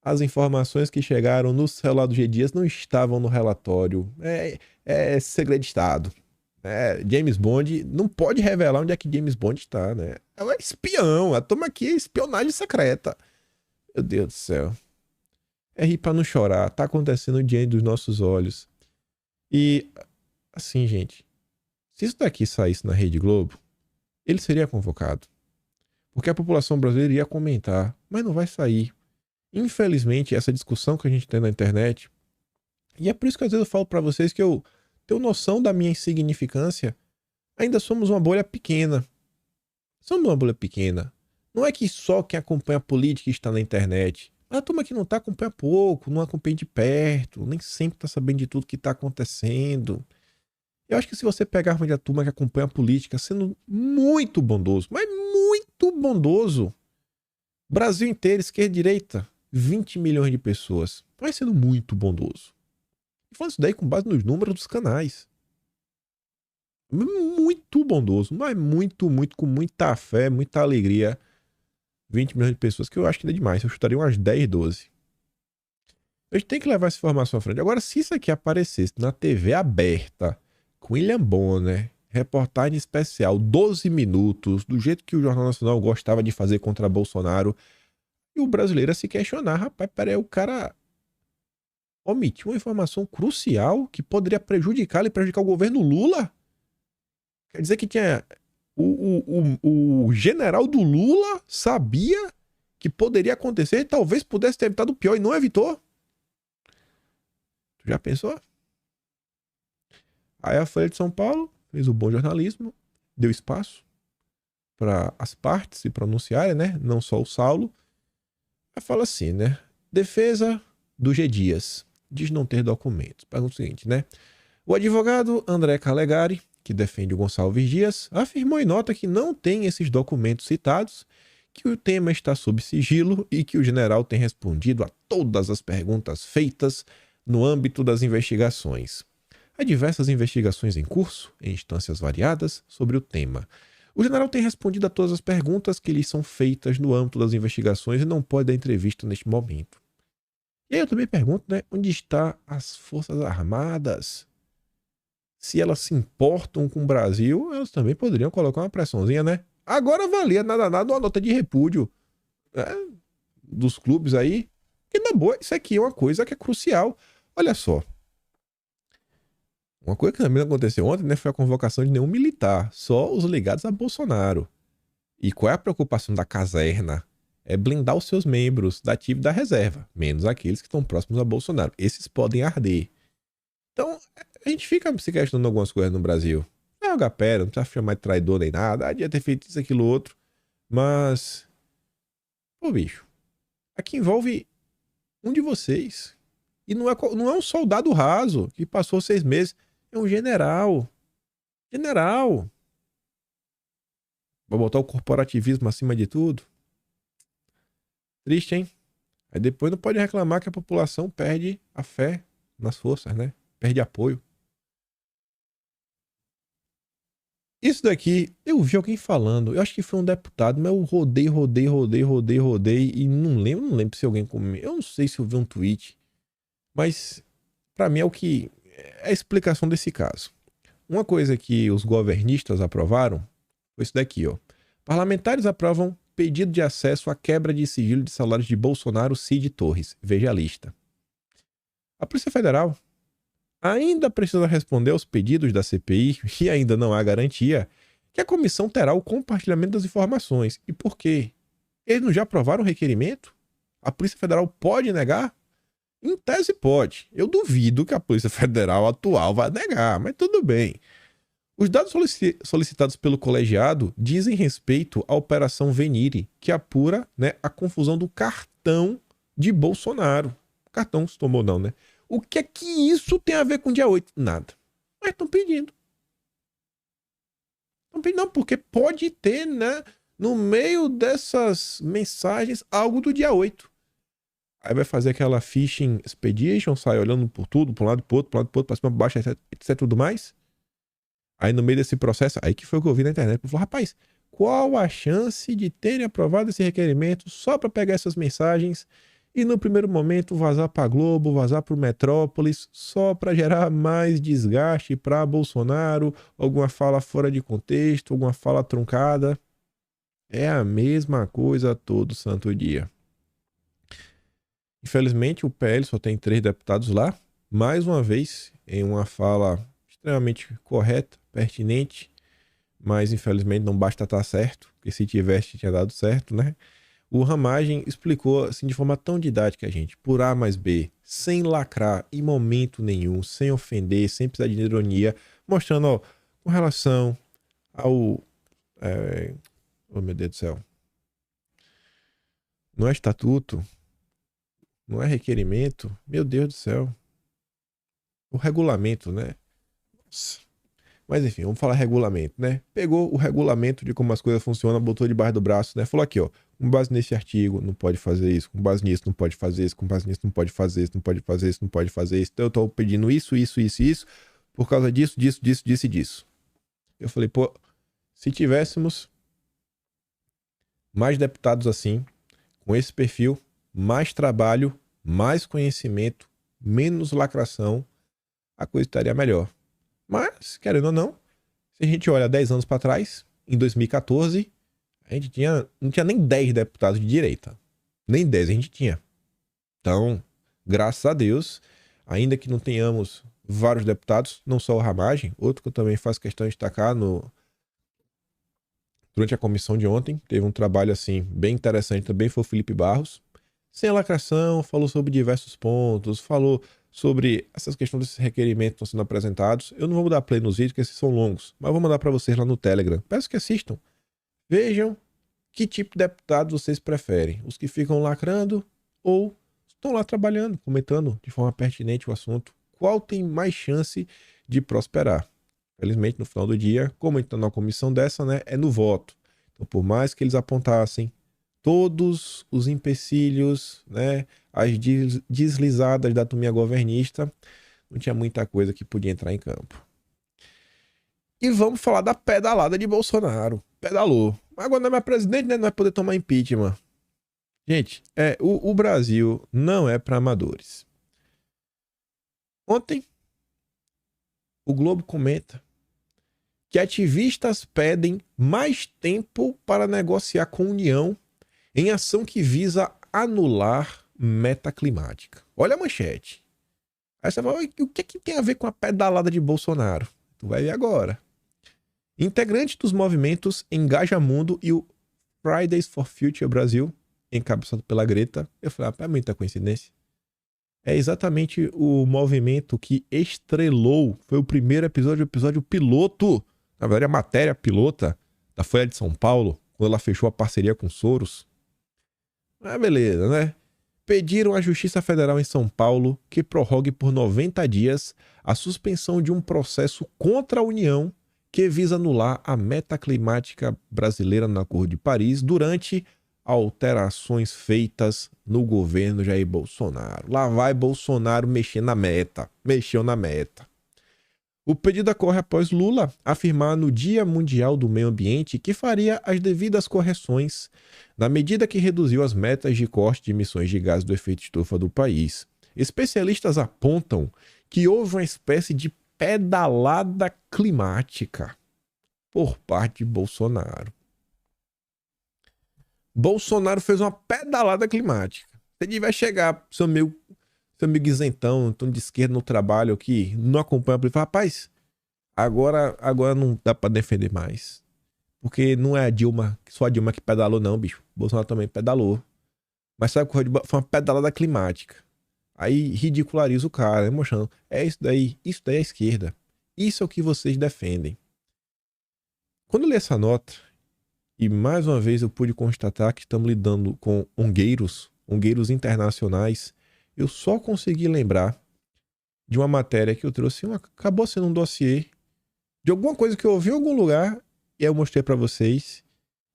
as informações que chegaram no celular do G. Dias não estavam no relatório. É segredo de Estado. James Bond não pode revelar onde é que James Bond está, né? Ela é espião, a turma aqui é espionagem secreta. Meu Deus do céu. É rir pra não chorar, tá acontecendo diante dos nossos olhos. E, assim, gente, se isso daqui saísse na Rede Globo, ele seria convocado. Porque a população brasileira iria comentar, mas não vai sair. Infelizmente, essa discussão que a gente tem na internet, e é por isso que às vezes eu falo pra vocês que eu tenho noção da minha insignificância, ainda somos uma bolha pequena. Somos uma bolha pequena. Não é que só quem acompanha a política está na internet. A turma que não está acompanha pouco, não acompanha de perto, nem sempre está sabendo de tudo que está acontecendo. Eu acho que se você pegar a turma que acompanha a política sendo muito bondoso, mas muito bondoso, Brasil inteiro, esquerda e direita, 20 milhões de pessoas, vai sendo muito bondoso. E falando isso daí com base nos números dos canais. Muito bondoso, mas muito, com muita fé, muita alegria. 20 milhões de pessoas, que eu acho que é demais. Eu chutaria umas 10, 12. A gente tem que levar essa informação à frente. Agora, se isso aqui aparecesse na TV aberta, com William Bonner, reportagem especial, 12 minutos, do jeito que o Jornal Nacional gostava de fazer contra Bolsonaro, e o brasileiro a se questionar, rapaz, peraí, o cara omitiu uma informação crucial que poderia prejudicar e prejudicar o governo Lula? Quer dizer que tinha... O general do Lula sabia que poderia acontecer e talvez pudesse ter evitado o pior e não evitou? Tu já pensou? Aí a Folha de São Paulo fez o bom jornalismo, deu espaço para as partes se pronunciarem, né? Não só o Saulo. Aí fala assim, né? Defesa do G. Dias diz não ter documentos. Pergunta o seguinte, né? O advogado André Calegari, que defende o Gonçalves Dias, afirmou em nota que não tem esses documentos citados, que o tema está sob sigilo e que o general tem respondido a todas as perguntas feitas no âmbito das investigações. Há diversas investigações em curso, em instâncias variadas, sobre o tema. O general tem respondido a todas as perguntas que lhe são feitas no âmbito das investigações e não pode dar entrevista neste momento. E aí eu também pergunto, né, onde estão as Forças Armadas? Se elas se importam com o Brasil, elas também poderiam colocar uma pressãozinha, né? Agora valia nada uma nota de repúdio, né, dos clubes aí. E na boa, isso aqui é uma coisa que é crucial. Olha só. Uma coisa que também não aconteceu ontem, né, foi a convocação de nenhum militar, só os ligados a Bolsonaro. E qual é a preocupação da caserna? É blindar os seus membros da ativa e da reserva, menos aqueles que estão próximos a Bolsonaro. Esses podem arder. Então, a gente fica se questionando algumas coisas no Brasil. Não é agapera, não precisa chamar de traidor nem nada. Devia ter feito isso, aquilo, outro. Mas, pô, bicho, aqui envolve um de vocês. E não é um soldado raso que passou 6 meses. É um general. General. Vai botar o corporativismo acima de tudo. Triste, hein? Aí depois não pode reclamar que a população perde a fé nas forças, né? Perde apoio. Isso daqui, eu vi alguém falando, eu acho que foi um deputado, mas eu rodei e não lembro se alguém comentou. Eu não sei se eu vi um tweet, mas pra mim é a explicação desse caso. Uma coisa que os governistas aprovaram foi isso daqui, ó. Parlamentares aprovam pedido de acesso à quebra de sigilo de salários de Bolsonaro, Cid Torres. Veja a lista. A Polícia Federal ainda precisa responder aos pedidos da CPI e ainda não há garantia que a comissão terá o compartilhamento das informações. E por quê? Eles não já aprovaram o requerimento? A Polícia Federal pode negar? Em tese pode. Eu duvido que a Polícia Federal atual vá negar, mas tudo bem. Os dados solicitados pelo colegiado dizem respeito à Operação Venire, que apura, né, a confusão do cartão de Bolsonaro. O cartão se tomou não, né? O que é que isso tem a ver com o dia 8? Nada. Mas estão pedindo. Estão pedindo não, porque pode ter, né, no meio dessas mensagens algo do dia 8. Aí vai fazer aquela phishing expedition, sai olhando por tudo, para um lado e para outro, para um lado e para outro, para cima, para baixo, etc, tudo mais. Aí no meio desse processo, aí que foi o que eu vi na internet, eu falei, rapaz, qual a chance de terem aprovado esse requerimento só para pegar essas mensagens e no primeiro momento vazar para Globo, vazar para o Metrópolis, só para gerar mais desgaste para Bolsonaro, alguma fala fora de contexto, alguma fala truncada? É a mesma coisa todo santo dia. Infelizmente, o PL só tem 3 deputados lá. Mais uma vez, em uma fala extremamente correta, pertinente, mas infelizmente não basta estar certo, porque se tivesse, tinha dado certo, né? O Ramagem explicou assim de forma tão didática, gente, por A mais B, sem lacrar em momento nenhum, sem ofender, sem precisar de ironia, mostrando, ó, com relação ao... oh, meu Deus do céu. Não é estatuto, não é requerimento, meu Deus do céu. O regulamento, né? Nossa. Mas enfim, vamos falar regulamento, né? Pegou o regulamento de como as coisas funcionam, botou debaixo do braço, né? Falou aqui, ó, com base nesse artigo, não pode fazer isso, com base nisso, não pode fazer isso, com base nisso, não pode fazer isso, não pode fazer isso, não pode fazer isso. Então eu tô pedindo isso, por causa disso e disso. Eu falei, pô, se tivéssemos mais deputados assim, com esse perfil, mais trabalho, mais conhecimento, menos lacração, a coisa estaria melhor. Mas, querendo ou não, se a gente olha 10 anos para trás, em 2014, a gente não tinha nem 10 deputados de direita. Nem 10 a gente tinha. Então, graças a Deus, ainda que não tenhamos vários deputados, não só o Ramagem, outro que eu também faço questão de destacar durante a comissão de ontem, teve um trabalho assim bem interessante também, foi o Felipe Barros. Sem lacração, falou sobre diversos pontos, falou sobre essas questões desses requerimentos que estão sendo apresentados. Eu não vou dar play nos vídeos, porque esses são longos, mas vou mandar para vocês lá no Telegram. Peço que assistam. Vejam que tipo de deputados vocês preferem. Os que ficam lacrando ou estão lá trabalhando, comentando de forma pertinente o assunto. Qual tem mais chance de prosperar? Felizmente, no final do dia, como a gente está numa comissão dessa, né, é no voto. Então, por mais que eles apontassem todos os empecilhos, né, as deslizadas da turminha governista, não tinha muita coisa que podia entrar em campo. E vamos falar da pedalada de Bolsonaro. Pedalou. Agora não é mais presidente, né? Não vai poder tomar impeachment. Gente, o Brasil não é para amadores. Ontem, o Globo comenta que ativistas pedem mais tempo para negociar com a União em ação que visa anular meta climática. Olha a manchete. Aí você fala, o que tem a ver com a pedalada de Bolsonaro? Tu vai ver agora. Integrante dos movimentos Engaja Mundo e o Fridays for Future Brasil, encabeçado pela Greta. Eu falei, é muita coincidência. É exatamente o movimento que estrelou, foi o primeiro episódio, o episódio piloto, na verdade a matéria pilota da Folha de São Paulo, quando ela fechou a parceria com Soros. Beleza, né? Pediram à Justiça Federal em São Paulo que prorrogue por 90 dias a suspensão de um processo contra a União que visa anular a meta climática brasileira no Acordo de Paris durante alterações feitas no governo Jair Bolsonaro. Lá vai Bolsonaro mexendo na meta. Mexeu na meta. O pedido ocorre após Lula afirmar no Dia Mundial do Meio Ambiente que faria as devidas correções na medida que reduziu as metas de corte de emissões de gases do efeito estufa do país. Especialistas apontam que houve uma espécie de pedalada climática por parte de Bolsonaro. Bolsonaro fez uma pedalada climática. Se ele vai chegar, seu amigo isentão, de esquerda no trabalho, que não acompanha, ele fala, rapaz, agora não dá pra defender mais. Porque não é só a Dilma que pedalou não, bicho. Bolsonaro também pedalou. Mas sabe que foi uma pedalada climática. Aí ridiculariza o cara, mostrando, isso daí é a esquerda. Isso é o que vocês defendem. Quando eu li essa nota, e mais uma vez eu pude constatar que estamos lidando com ongueiros internacionais, eu só consegui lembrar de uma matéria que eu trouxe, acabou sendo um dossiê de alguma coisa que eu ouvi em algum lugar, e aí eu mostrei para vocês,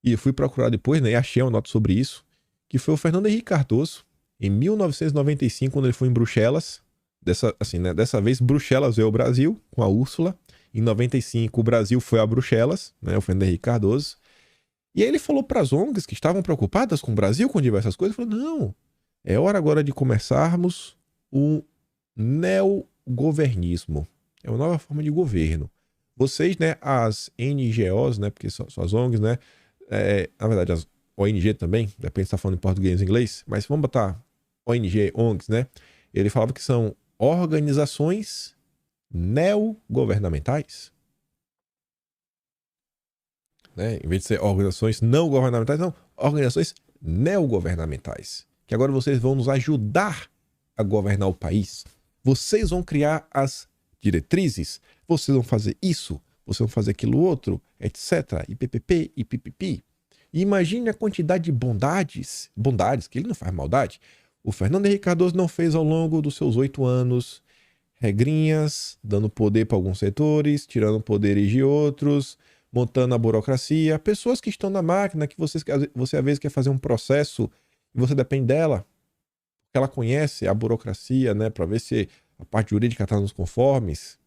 e eu fui procurar depois, né, e achei uma nota sobre isso, que foi o Fernando Henrique Cardoso, em 1995, quando ele foi em Bruxelas, dessa vez Bruxelas veio ao Brasil, com a Úrsula, Em 95, o Brasil foi a Bruxelas, né, o Fernando Henrique Cardoso. E aí ele falou para as ONGs que estavam preocupadas com o Brasil, com diversas coisas, falou, não, é hora agora de começarmos o neogovernismo. É uma nova forma de governo. Vocês, né, as NGOs, né, porque são as ONGs, né, na verdade as ONG também, depende se está falando em português ou em inglês, mas vamos botar ONG, ONGs, né? Ele falava que são organizações neogovernamentais. Né? Em vez de ser organizações não governamentais, não, organizações neogovernamentais. Que agora vocês vão nos ajudar a governar o país. Vocês vão criar as diretrizes, vocês vão fazer isso, vocês vão fazer aquilo outro, etc. E PPP, e pipipi. E imagine a quantidade de bondades, que ele não faz maldade. O Fernando Henrique Cardoso não fez ao longo dos seus 8 anos regrinhas, dando poder para alguns setores, tirando poderes de outros, montando a burocracia. Pessoas que estão na máquina, que você às vezes quer fazer um processo e você depende dela, porque ela conhece a burocracia, né, para ver se a parte jurídica está nos conformes,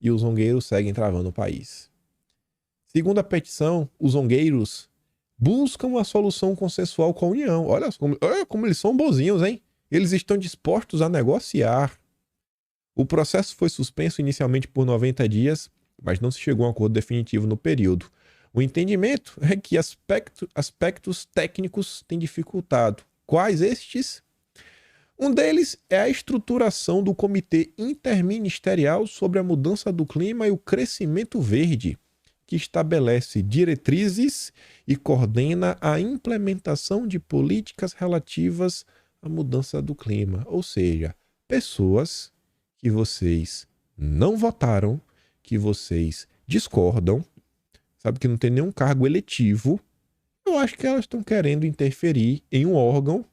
e os zongueiros seguem travando o país. Segundo a petição, os zongueiros buscam uma solução consensual com a União. Olha como eles são bonzinhos, hein? Eles estão dispostos a negociar. O processo foi suspenso inicialmente por 90 dias, mas não se chegou a um acordo definitivo no período. O entendimento é que aspectos técnicos têm dificultado. Quais estes? Um deles é a estruturação do Comitê Interministerial sobre a Mudança do Clima e o Crescimento Verde, que estabelece diretrizes e coordena a implementação de políticas relativas à mudança do clima. Ou seja, pessoas que vocês não votaram, que vocês discordam, sabe que não tem nenhum cargo eletivo, eu acho que elas estão querendo interferir em um órgão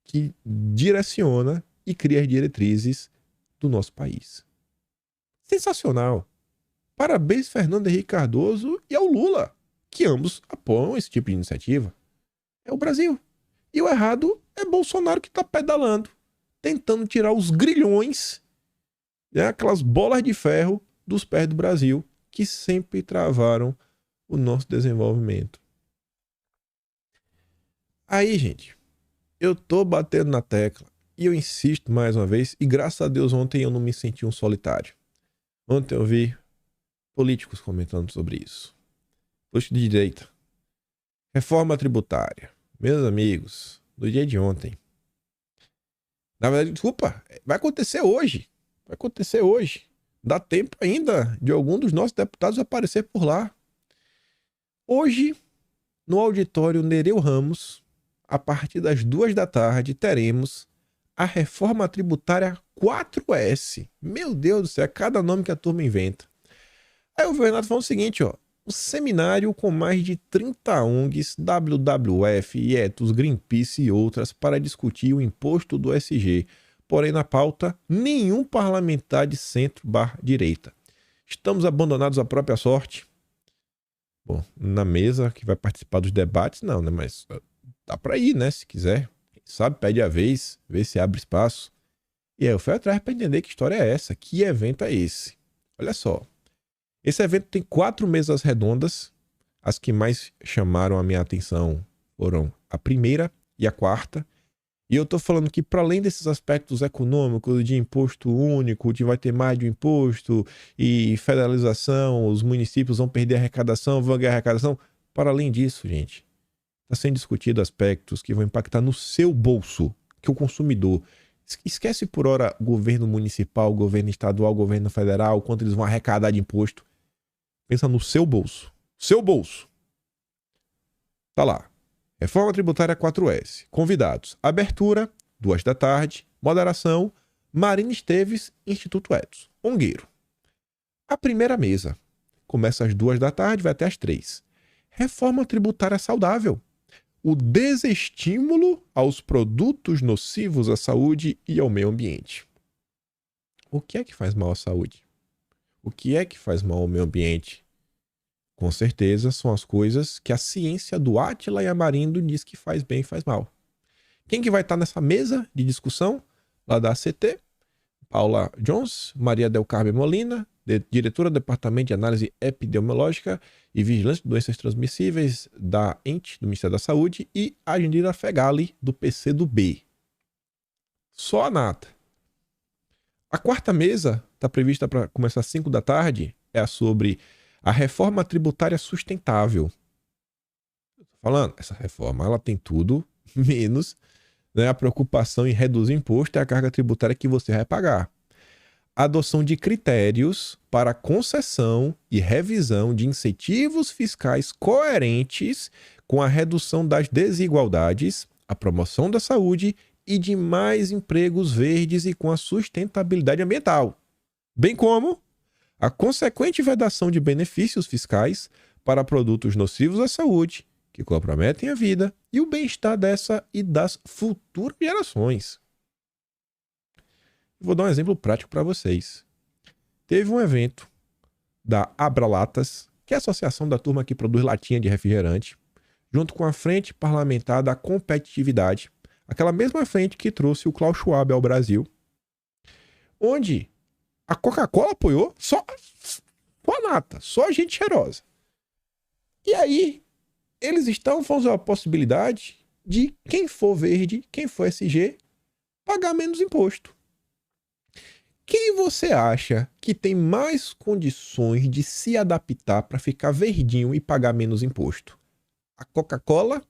que direciona e cria as diretrizes do nosso país. Sensacional! Parabéns, Fernando Henrique Cardoso e ao Lula, que ambos apoiam esse tipo de iniciativa. É o Brasil. E o errado é Bolsonaro, que está pedalando, tentando tirar os grilhões, né, aquelas bolas de ferro dos pés do Brasil, que sempre travaram o nosso desenvolvimento. Aí, gente, eu tô batendo na tecla e eu insisto mais uma vez, e graças a Deus ontem eu não me senti um solitário. Ontem eu vi políticos comentando sobre isso. Políticos de direita. Reforma tributária. Meus amigos, no dia de ontem. Na verdade, desculpa, vai acontecer hoje. Vai acontecer hoje. Dá tempo ainda de algum dos nossos deputados aparecer por lá. Hoje, no auditório Nereu Ramos, a partir das 2 da tarde, teremos a reforma tributária 4S. Meu Deus do céu, é cada nome que a turma inventa. Aí o Renato falou o seguinte, ó. Um seminário com mais de 30 ONGs, WWF, IETUS, Greenpeace e outras para discutir o imposto do SG. Porém, na pauta, nenhum parlamentar de centro/direita. Estamos abandonados à própria sorte? Bom, na mesa que vai participar dos debates, não, né? Mas dá para ir, né? Se quiser. Quem sabe, pede a vez, vê se abre espaço. E aí eu fui atrás para entender que história é essa, que evento é esse. Olha só. Esse evento tem 4 mesas redondas. As que mais chamaram a minha atenção foram a primeira e a quarta. E eu estou falando que, para além desses aspectos econômicos, de imposto único, de vai ter mais de um imposto e federalização, os municípios vão perder a arrecadação, vão ganhar a arrecadação. Para além disso, gente, está sendo discutido aspectos que vão impactar no seu bolso, que o consumidor. Esquece por hora o governo municipal, o governo estadual, o governo federal, quanto eles vão arrecadar de imposto. Pensa no seu bolso. Seu bolso. Tá lá. Reforma tributária 4S. Convidados. Abertura, 2 da tarde. Moderação, Marina Esteves, Instituto Etos. Ongueiro. A primeira mesa. Começa às 2 da tarde, vai até às 3. Reforma tributária saudável. O desestímulo aos produtos nocivos à saúde e ao meio ambiente. O que é que faz mal à saúde? O que é que faz mal ao meio ambiente? Com certeza são as coisas que a ciência do Átila Yamarino diz que faz bem e faz mal. Quem que vai estar nessa mesa de discussão? Lá da ACT, Paula Jones, Maria del Carmen Molina, diretora do Departamento de Análise Epidemiológica e Vigilância de Doenças Transmissíveis da ENTE, do Ministério da Saúde, e a Jandira Fegali, do PCdoB. Só a nata. A quarta mesa está prevista para começar às 5 da tarde, é sobre a reforma tributária sustentável. Estou falando, essa reforma ela tem tudo menos, né, a preocupação em reduzir o imposto e a carga tributária que você vai pagar. A adoção de critérios para concessão e revisão de incentivos fiscais coerentes com a redução das desigualdades, a promoção da saúde e de mais empregos verdes e com a sustentabilidade ambiental, bem como a consequente vedação de benefícios fiscais para produtos nocivos à saúde, que comprometem a vida e o bem-estar dessa e das futuras gerações. Vou dar um exemplo prático para vocês. Teve um evento da Abralatas, que é a associação da turma que produz latinha de refrigerante, junto com a Frente Parlamentar da Competitividade, aquela mesma frente que trouxe o Klaus Schwab ao Brasil, onde a Coca-Cola apoiou só a nata, só a gente cheirosa. E aí, eles estão falando a possibilidade de quem for verde, quem for SG, pagar menos imposto. Quem você acha que tem mais condições de se adaptar para ficar verdinho e pagar menos imposto? A Coca-Cola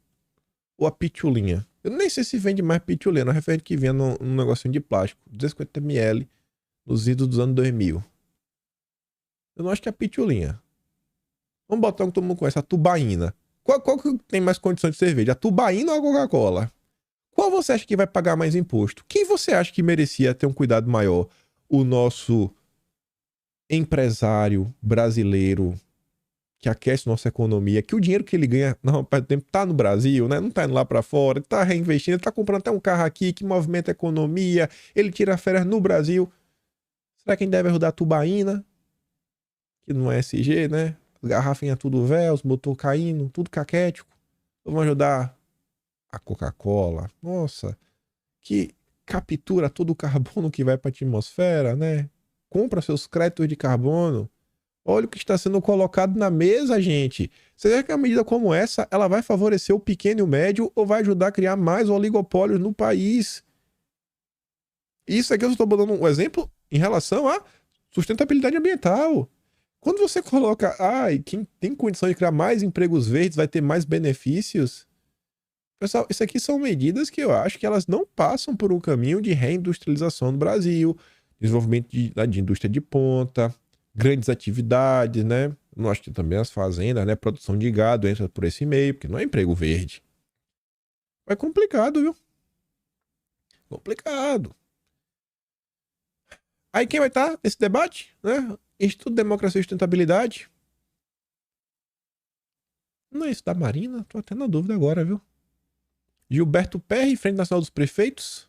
ou a pitulinha? Eu nem sei se vende mais pitulinha, não é referente que vinha num negocinho de plástico, 250 ml, nos idos dos anos 2000. Eu não acho que é a pitulinha. Vamos botar um que todo mundo conhece, a tubaína. Qual que tem mais condições de cerveja? A tubaína ou a Coca-Cola? Qual você acha que vai pagar mais imposto? Quem você acha que merecia ter um cuidado maior? O nosso empresário brasileiro que aquece nossa economia, que o dinheiro que ele ganha tá no Brasil, né? Não tá indo lá para fora, tá reinvestindo, tá comprando até um carro aqui que movimenta a economia, ele tira férias no Brasil. Será que a gente deve ajudar a tubaína? Que não é SG, né? As garrafinhas tudo véus, motor caindo, tudo caquético. Vamos ajudar a Coca-Cola. Nossa, que captura todo o carbono que vai para a atmosfera, né? Compra seus créditos de carbono. Olha o que está sendo colocado na mesa, gente. Você acha que uma medida como essa, ela vai favorecer o pequeno e o médio ou vai ajudar a criar mais oligopólios no país? Isso aqui eu estou dando um exemplo em relação à sustentabilidade ambiental. Quando você coloca, quem tem condição de criar mais empregos verdes vai ter mais benefícios. Pessoal, isso aqui são medidas que eu acho que elas não passam por um caminho de reindustrialização do Brasil, desenvolvimento de indústria de ponta, grandes atividades, né? Não acho que também as fazendas, né? Produção de gado entra por esse meio, porque não é emprego verde. É complicado, viu? Complicado. Aí quem vai estar nesse debate, né? Instituto de Democracia e Sustentabilidade. Não é isso da Marina? Tô até na dúvida agora, viu? Gilberto Perry, Frente Nacional dos Prefeitos,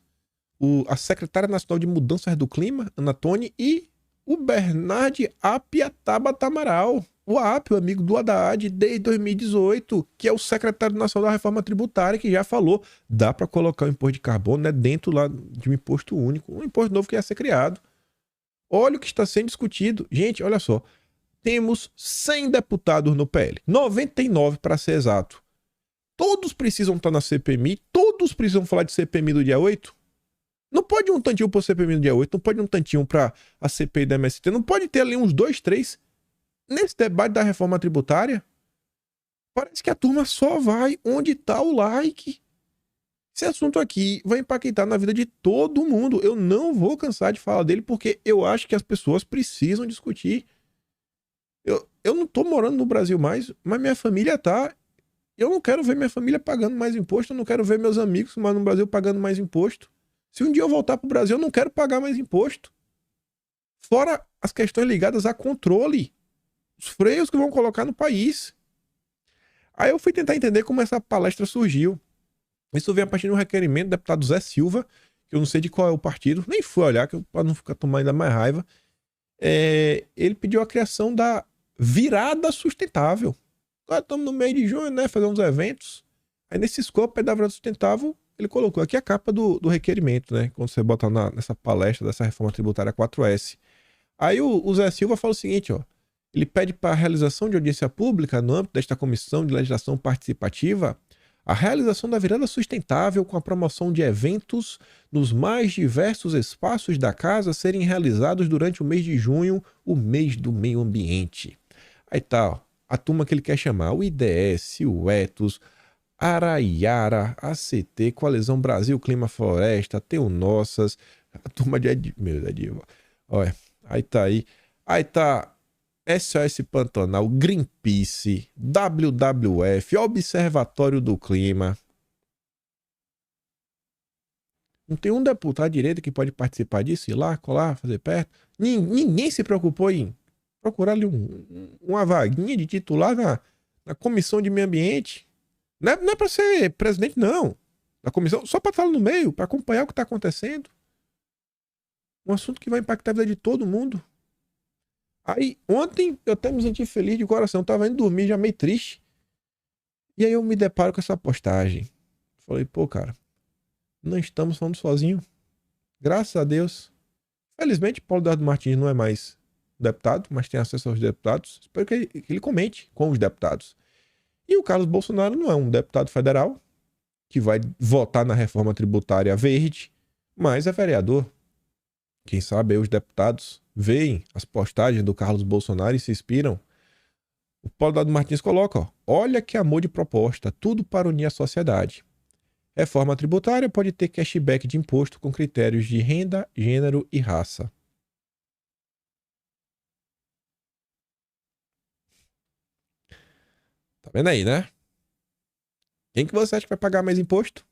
a Secretária Nacional de Mudanças do Clima, Ana Toni, e o Bernard Apia Tabata Amaral, o Apio, amigo do Haddad, desde 2018, que é o secretário nacional da reforma tributária, que já falou, dá para colocar o imposto de carbono, né, dentro lá de um imposto único, um imposto novo que ia ser criado. Olha o que está sendo discutido. Gente, olha só, temos 100 deputados no PL, 99 para ser exato. Todos precisam estar na CPMI, todos precisam falar de CPMI do dia 8. Não pode um tantinho para o CPMI do dia 8, não pode um tantinho para a CPI da MST, não pode ter ali uns 2, 3. Nesse debate da reforma tributária, parece que a turma só vai onde está o like. Esse assunto aqui vai impactar na vida de todo mundo. Eu não vou cansar de falar dele porque eu acho que as pessoas precisam discutir. Eu não estou morando no Brasil mais, mas minha família está. Eu não quero ver minha família pagando mais imposto, eu não quero ver meus amigos que moram no Brasil pagando mais imposto. Se um dia eu voltar para o Brasil, eu não quero pagar mais imposto. Fora as questões ligadas a controle, os freios que vão colocar no país. Aí eu fui tentar entender como essa palestra surgiu. Isso veio a partir de um requerimento do deputado Zé Silva, que eu não sei de qual é o partido, nem fui olhar, para não ficar tomando ainda mais raiva. Ele pediu a criação da virada sustentável. Agora estamos no meio de junho, né? Fazer uns eventos. Aí nesse escopo da virada sustentável, ele colocou aqui a capa do requerimento, né? Quando você bota nessa palestra dessa reforma tributária 4S. Aí o Zé Silva fala o seguinte, ó. Ele pede para a realização de audiência pública no âmbito desta comissão de legislação participativa a realização da virada sustentável com a promoção de eventos nos mais diversos espaços da casa serem realizados durante o mês de junho, o mês do meio ambiente. Aí tá, ó, a turma que ele quer chamar, o IDS, o Etos, Araiara, ACT, Coalizão Brasil, Clima Floresta, Teu Nossas, a turma de meu Deus, olha, aí tá SOS Pantanal, Greenpeace, WWF, Observatório do Clima. Não tem um deputado à direita que pode participar disso, ir lá, colar, fazer perto. Ninguém se preocupou em procurar ali uma vaguinha de titular na Comissão de Meio Ambiente. Não é para ser presidente, não. Na comissão, só para estar no meio, para acompanhar o que está acontecendo. Um assunto que vai impactar a vida de todo mundo. Aí, ontem, eu até me senti feliz de coração. Tava indo dormir já meio triste. E aí eu me deparo com essa postagem. Falei, pô, cara, não estamos falando sozinho. Graças a Deus. Felizmente, Paulo Eduardo Martins não é mais deputado, mas tem acesso aos deputados. Espero que ele comente com os deputados. E o Carlos Bolsonaro não é um deputado federal que vai votar na reforma tributária verde, mas é vereador. Quem sabe aí os deputados veem as postagens do Carlos Bolsonaro e se inspiram. O Paulo Eduardo Martins coloca, ó, olha que amor de proposta, tudo para unir a sociedade. Reforma tributária pode ter cashback de imposto com critérios de renda, gênero e raça. Tá vendo aí, né? Quem que você acha que vai pagar mais imposto?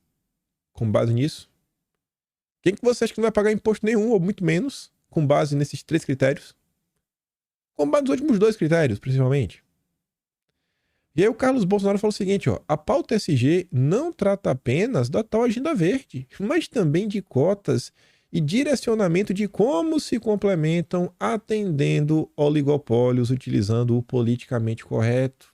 Com base nisso? Quem que você acha que não vai pagar imposto nenhum, ou muito menos, com base nesses 3 critérios? Com base nos últimos 2 critérios, principalmente. E aí o Carlos Bolsonaro falou o seguinte, ó, a pauta SG não trata apenas da tal agenda verde, mas também de cotas e direcionamento de como se complementam atendendo oligopólios, utilizando o politicamente correto.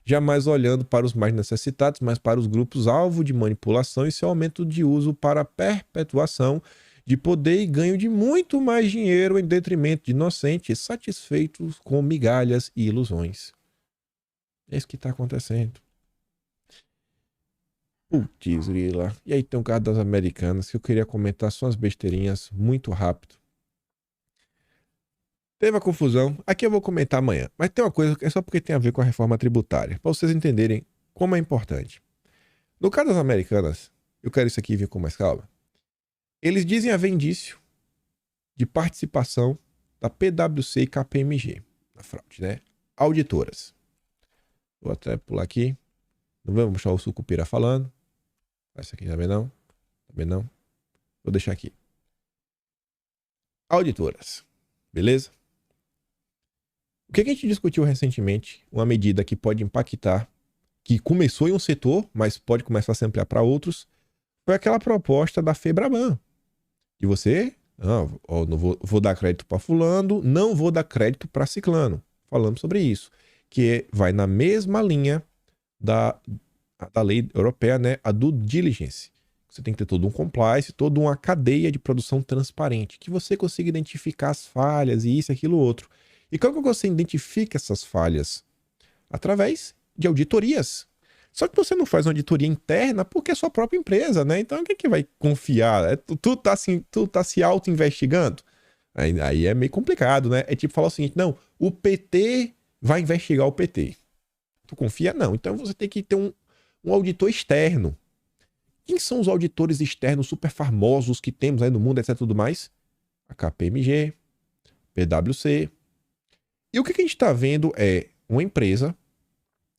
Jamais olhando para os mais necessitados, mas para os grupos alvo de manipulação e seu aumento de uso para perpetuação de poder e ganho de muito mais dinheiro em detrimento de inocentes satisfeitos com migalhas e ilusões. É isso que está acontecendo. Putz, grila. E aí tem um caso das Americanas que eu queria comentar só umas besteirinhas muito rápido. Teve a confusão. Aqui eu vou comentar amanhã. Mas tem uma coisa que é só porque tem a ver com a reforma tributária. Para vocês entenderem como é importante. No caso das Americanas, eu quero isso aqui vir com mais calma. Eles dizem haver indício de participação da PwC e KPMG na fraude, né? Auditoras. Vou até pular aqui. Não vamos mostrar o Sucupira falando. Essa aqui também não. Também não. Vou deixar aqui. Auditoras. Beleza? O que a gente discutiu recentemente, uma medida que pode impactar, que começou em um setor, mas pode começar a se ampliar para outros, foi aquela proposta da Febraban. De você, não vou dar crédito para fulano, não vou dar crédito para ciclano. Falamos sobre isso. Que vai na mesma linha da lei europeia, né? A due diligence. Você tem que ter todo um compliance, toda uma cadeia de produção transparente, que você consiga identificar as falhas e isso, aquilo, outro. E como que você identifica essas falhas? Através de auditorias. Só que você não faz uma auditoria interna porque é sua própria empresa, né? Então, quem que vai confiar? Tu tá se auto-investigando? Aí é meio complicado, né? É tipo falar o seguinte, não, o PT vai investigar o PT. Tu confia? Não. Então, você tem que ter um auditor externo. Quem são os auditores externos super famosos que temos aí no mundo, etc. tudo mais? A KPMG, PwC. E o que a gente está vendo é uma empresa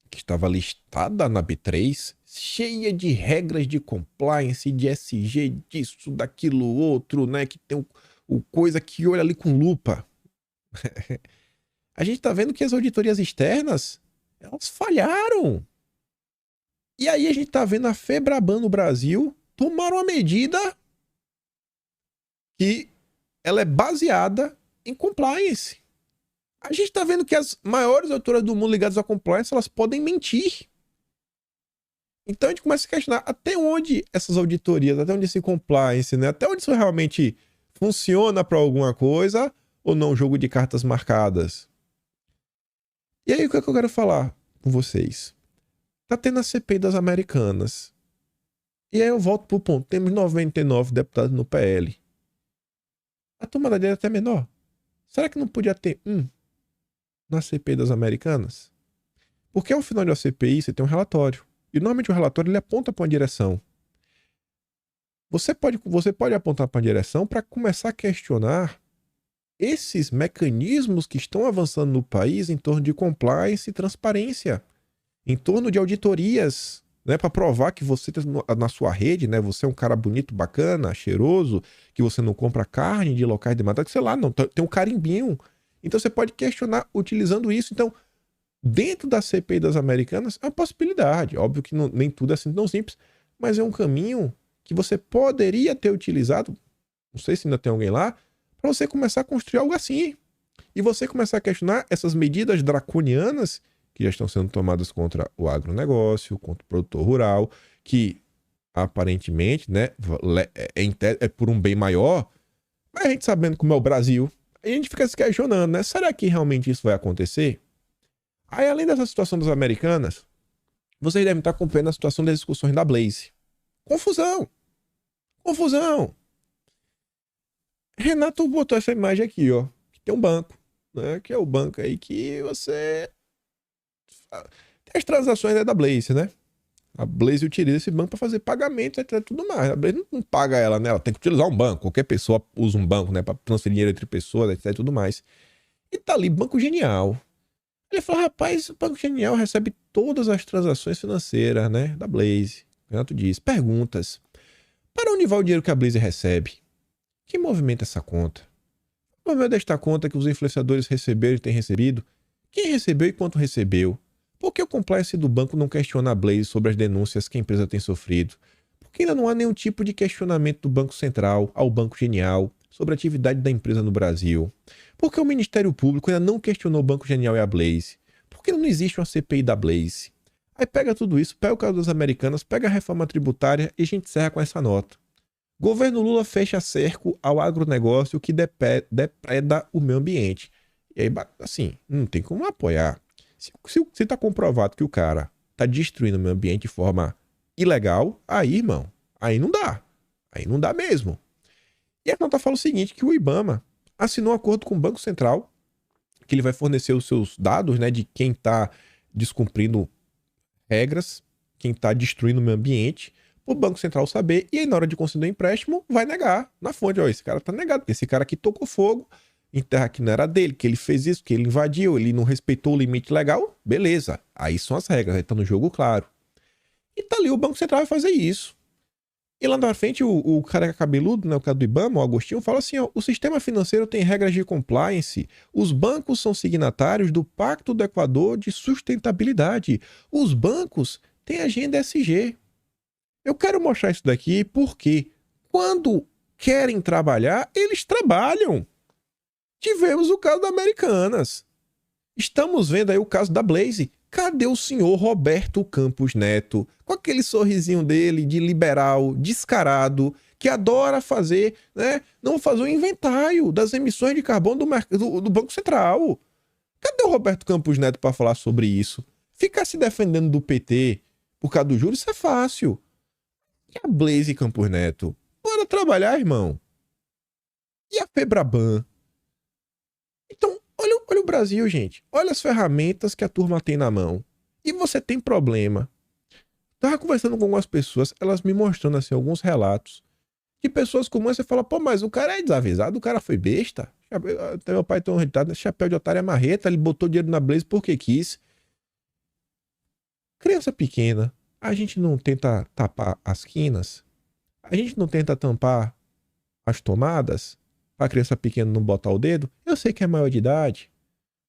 que estava listada na B3, cheia de regras de compliance, de SG, disso, daquilo, outro, né? Que tem o coisa que olha ali com lupa. A gente está vendo que as auditorias externas, elas falharam. E aí a gente tá vendo a Febraban no Brasil tomar uma medida que ela é baseada em compliance. A gente tá vendo que as maiores auditoras do mundo ligadas à compliance, elas podem mentir. Então a gente começa a questionar até onde essas auditorias, até onde esse compliance, né? Até onde isso realmente funciona para alguma coisa ou não um jogo de cartas marcadas? E aí, o que é que eu quero falar com vocês? Tá tendo a CPI das Americanas. E aí eu volto pro ponto. Temos 99 deputados no PL. A turma da direita é menor. Será que não podia ter um na CPI das Americanas? Porque ao final da CPI você tem um relatório. E normalmente o relatório ele aponta para uma direção. Você pode apontar para uma direção para começar a questionar esses mecanismos que estão avançando no país em torno de compliance e transparência, em torno de auditorias, né, para provar que você na sua rede, né, você é um cara bonito, bacana, cheiroso, que você não compra carne de locais de mata, sei lá, não tem um carimbinho. Então você pode questionar utilizando isso. Então, dentro da CPI das Americanas é uma possibilidade. Óbvio que nem tudo é assim tão simples, mas é um caminho que você poderia ter utilizado, não sei se ainda tem alguém lá, para você começar a construir algo assim. E você começar a questionar essas medidas draconianas que já estão sendo tomadas contra o agronegócio, contra o produtor rural, que aparentemente, né, é por um bem maior, mas a gente sabendo como é o Brasil, a gente fica se questionando, né? Será que realmente isso vai acontecer? Aí, além dessa situação das Americanas, vocês devem estar acompanhando a situação das discussões da Blaze. Confusão! Renato botou essa imagem aqui, ó. Que tem um banco, né? Que é o banco aí que você... Tem as transações da Blaze, né? A Blaze utiliza esse banco para fazer pagamentos, etc, tudo mais. A Blaze não paga ela, né? Ela tem que utilizar um banco. Qualquer pessoa usa um banco, né? Para transferir dinheiro entre pessoas, etc, tudo mais. E tá ali, Banco Genial. Ele falou, rapaz, o Banco Genial recebe todas as transações financeiras, né? Da Blaze. O Renato diz, perguntas. Para onde vai o dinheiro que a Blaze recebe? Quem movimenta essa conta? O movimento desta conta que os influenciadores receberam e têm recebido? Quem recebeu e quanto recebeu? Por que o compliance do banco não questiona a Blaze sobre as denúncias que a empresa tem sofrido? Por que ainda não há nenhum tipo de questionamento do Banco Central ao Banco Genial sobre a atividade da empresa no Brasil? Por que o Ministério Público ainda não questionou o Banco Genial e a Blaze? Por que não existe uma CPI da Blaze? Aí pega tudo isso, pega o caso das Americanas, pega a reforma tributária e a gente encerra com essa nota. Governo Lula fecha cerco ao agronegócio que depreda o meio ambiente. E aí, assim, não tem como apoiar. Se está comprovado que o cara está destruindo o meio ambiente de forma ilegal, aí, irmão, aí não dá. Aí não dá mesmo. E a nota fala o seguinte, que o IBAMA assinou um acordo com o Banco Central, que ele vai fornecer os seus dados, né, de quem está descumprindo regras, quem está destruindo o meio ambiente, o Banco Central saber, e aí na hora de conceder o empréstimo, vai negar na fonte. Ó, esse cara tá negado, porque esse cara aqui tocou fogo em terra que não era dele, que ele fez isso, que ele invadiu, ele não respeitou o limite legal, beleza. Aí são as regras, aí tá no jogo claro. E tá ali, o Banco Central vai fazer isso. E lá na frente, o cara cabeludo, né, o cara do IBAMA, o Agostinho, fala assim, ó, o sistema financeiro tem regras de compliance, os bancos são signatários do Pacto do Equador de Sustentabilidade, os bancos têm agenda ESG. Eu quero mostrar isso daqui porque quando querem trabalhar, eles trabalham. Tivemos o caso da Americanas. Estamos vendo aí o caso da Blaze. Cadê o senhor Roberto Campos Neto? Com aquele sorrisinho dele de liberal, descarado, que adora fazer, né? Não fazer um inventário das emissões de carbono do Banco Central. Cadê o Roberto Campos Neto para falar sobre isso? Ficar se defendendo do PT por causa do juros, isso é fácil. E a Blaze Campos Neto? Bora trabalhar, irmão. E a Febraban? Então, olha o Brasil, gente. Olha as ferramentas que a turma tem na mão. E você tem problema. Tava conversando com algumas pessoas, elas me mostrando assim alguns relatos de pessoas como essa. Você fala, pô, mas o cara é desavisado, o cara foi besta. Até meu pai tem um ditado, chapéu de otário é marreta, ele botou dinheiro na Blaze porque quis. Criança pequena, a gente não tenta tapar as quinas? A gente não tenta tampar as tomadas para a criança pequena não botar o dedo? Eu sei que é maior de idade,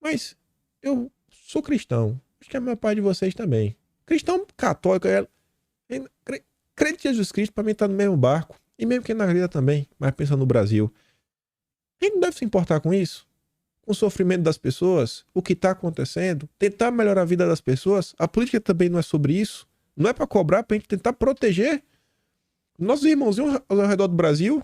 mas eu sou cristão. Acho que é a maior parte de vocês também. Cristão católico, crente em Jesus Cristo, para mim tá no mesmo barco. E mesmo que na vida também, mas pensa no Brasil. A gente não deve se importar com isso? Com o sofrimento das pessoas? O que está acontecendo? Tentar melhorar a vida das pessoas? A política também não é sobre isso? Não é para cobrar, para a gente tentar proteger nossos irmãozinhos ao redor do Brasil?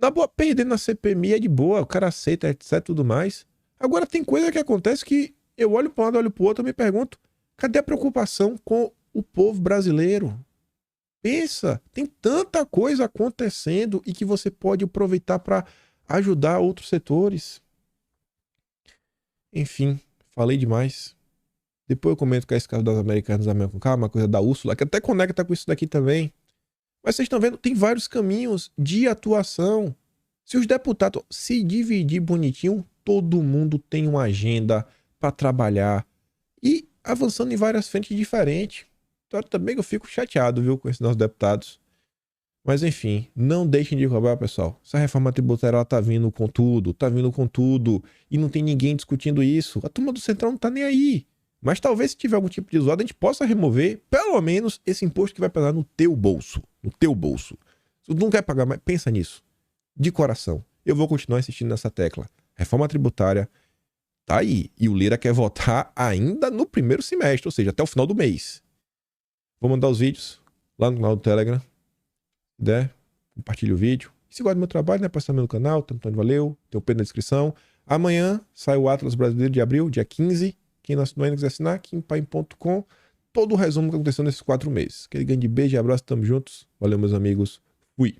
Na boa, perder na CPMI é de boa, o cara aceita, etc, tudo mais. Agora tem coisa que acontece que eu olho para um lado, olho para o outro e me pergunto, cadê a preocupação com o povo brasileiro? Pensa, tem tanta coisa acontecendo e que você pode aproveitar para ajudar outros setores. Enfim, falei demais. Depois eu comento com esse caso das Americanas da com calma, uma coisa da Úrsula, que até conecta com isso daqui também. Mas vocês estão vendo, tem vários caminhos de atuação. Se os deputados se dividir bonitinho, todo mundo tem uma agenda para trabalhar e avançando em várias frentes diferentes. Então também eu fico chateado, viu, com esses nossos deputados. Mas enfim, não deixem de cobrar, pessoal. Essa reforma tributária, ela tá vindo com tudo, e não tem ninguém discutindo isso. A turma do Centrão não tá nem aí. Mas talvez se tiver algum tipo de zoada, a gente possa remover, pelo menos, esse imposto que vai pesar no teu bolso. No teu bolso. Se tu não quer pagar, mas pensa nisso. De coração. Eu vou continuar insistindo nessa tecla. Reforma tributária tá aí. E o Lira quer votar ainda no primeiro semestre, ou seja, até o final do mês. Vou mandar os vídeos lá no canal do Telegram. Compartilhe o vídeo. E se gosta do meu trabalho, né? Passa também no canal. Tanto valeu. Tem o P na descrição. Amanhã sai o Atlas Brasileiro de Abril, dia 15. Quem não assinou ainda quiser assinar, kimpaim.com. Todo o resumo que aconteceu nesses 4 meses. Aquele grande beijo e abraço. Tamo juntos. Valeu, meus amigos. Fui.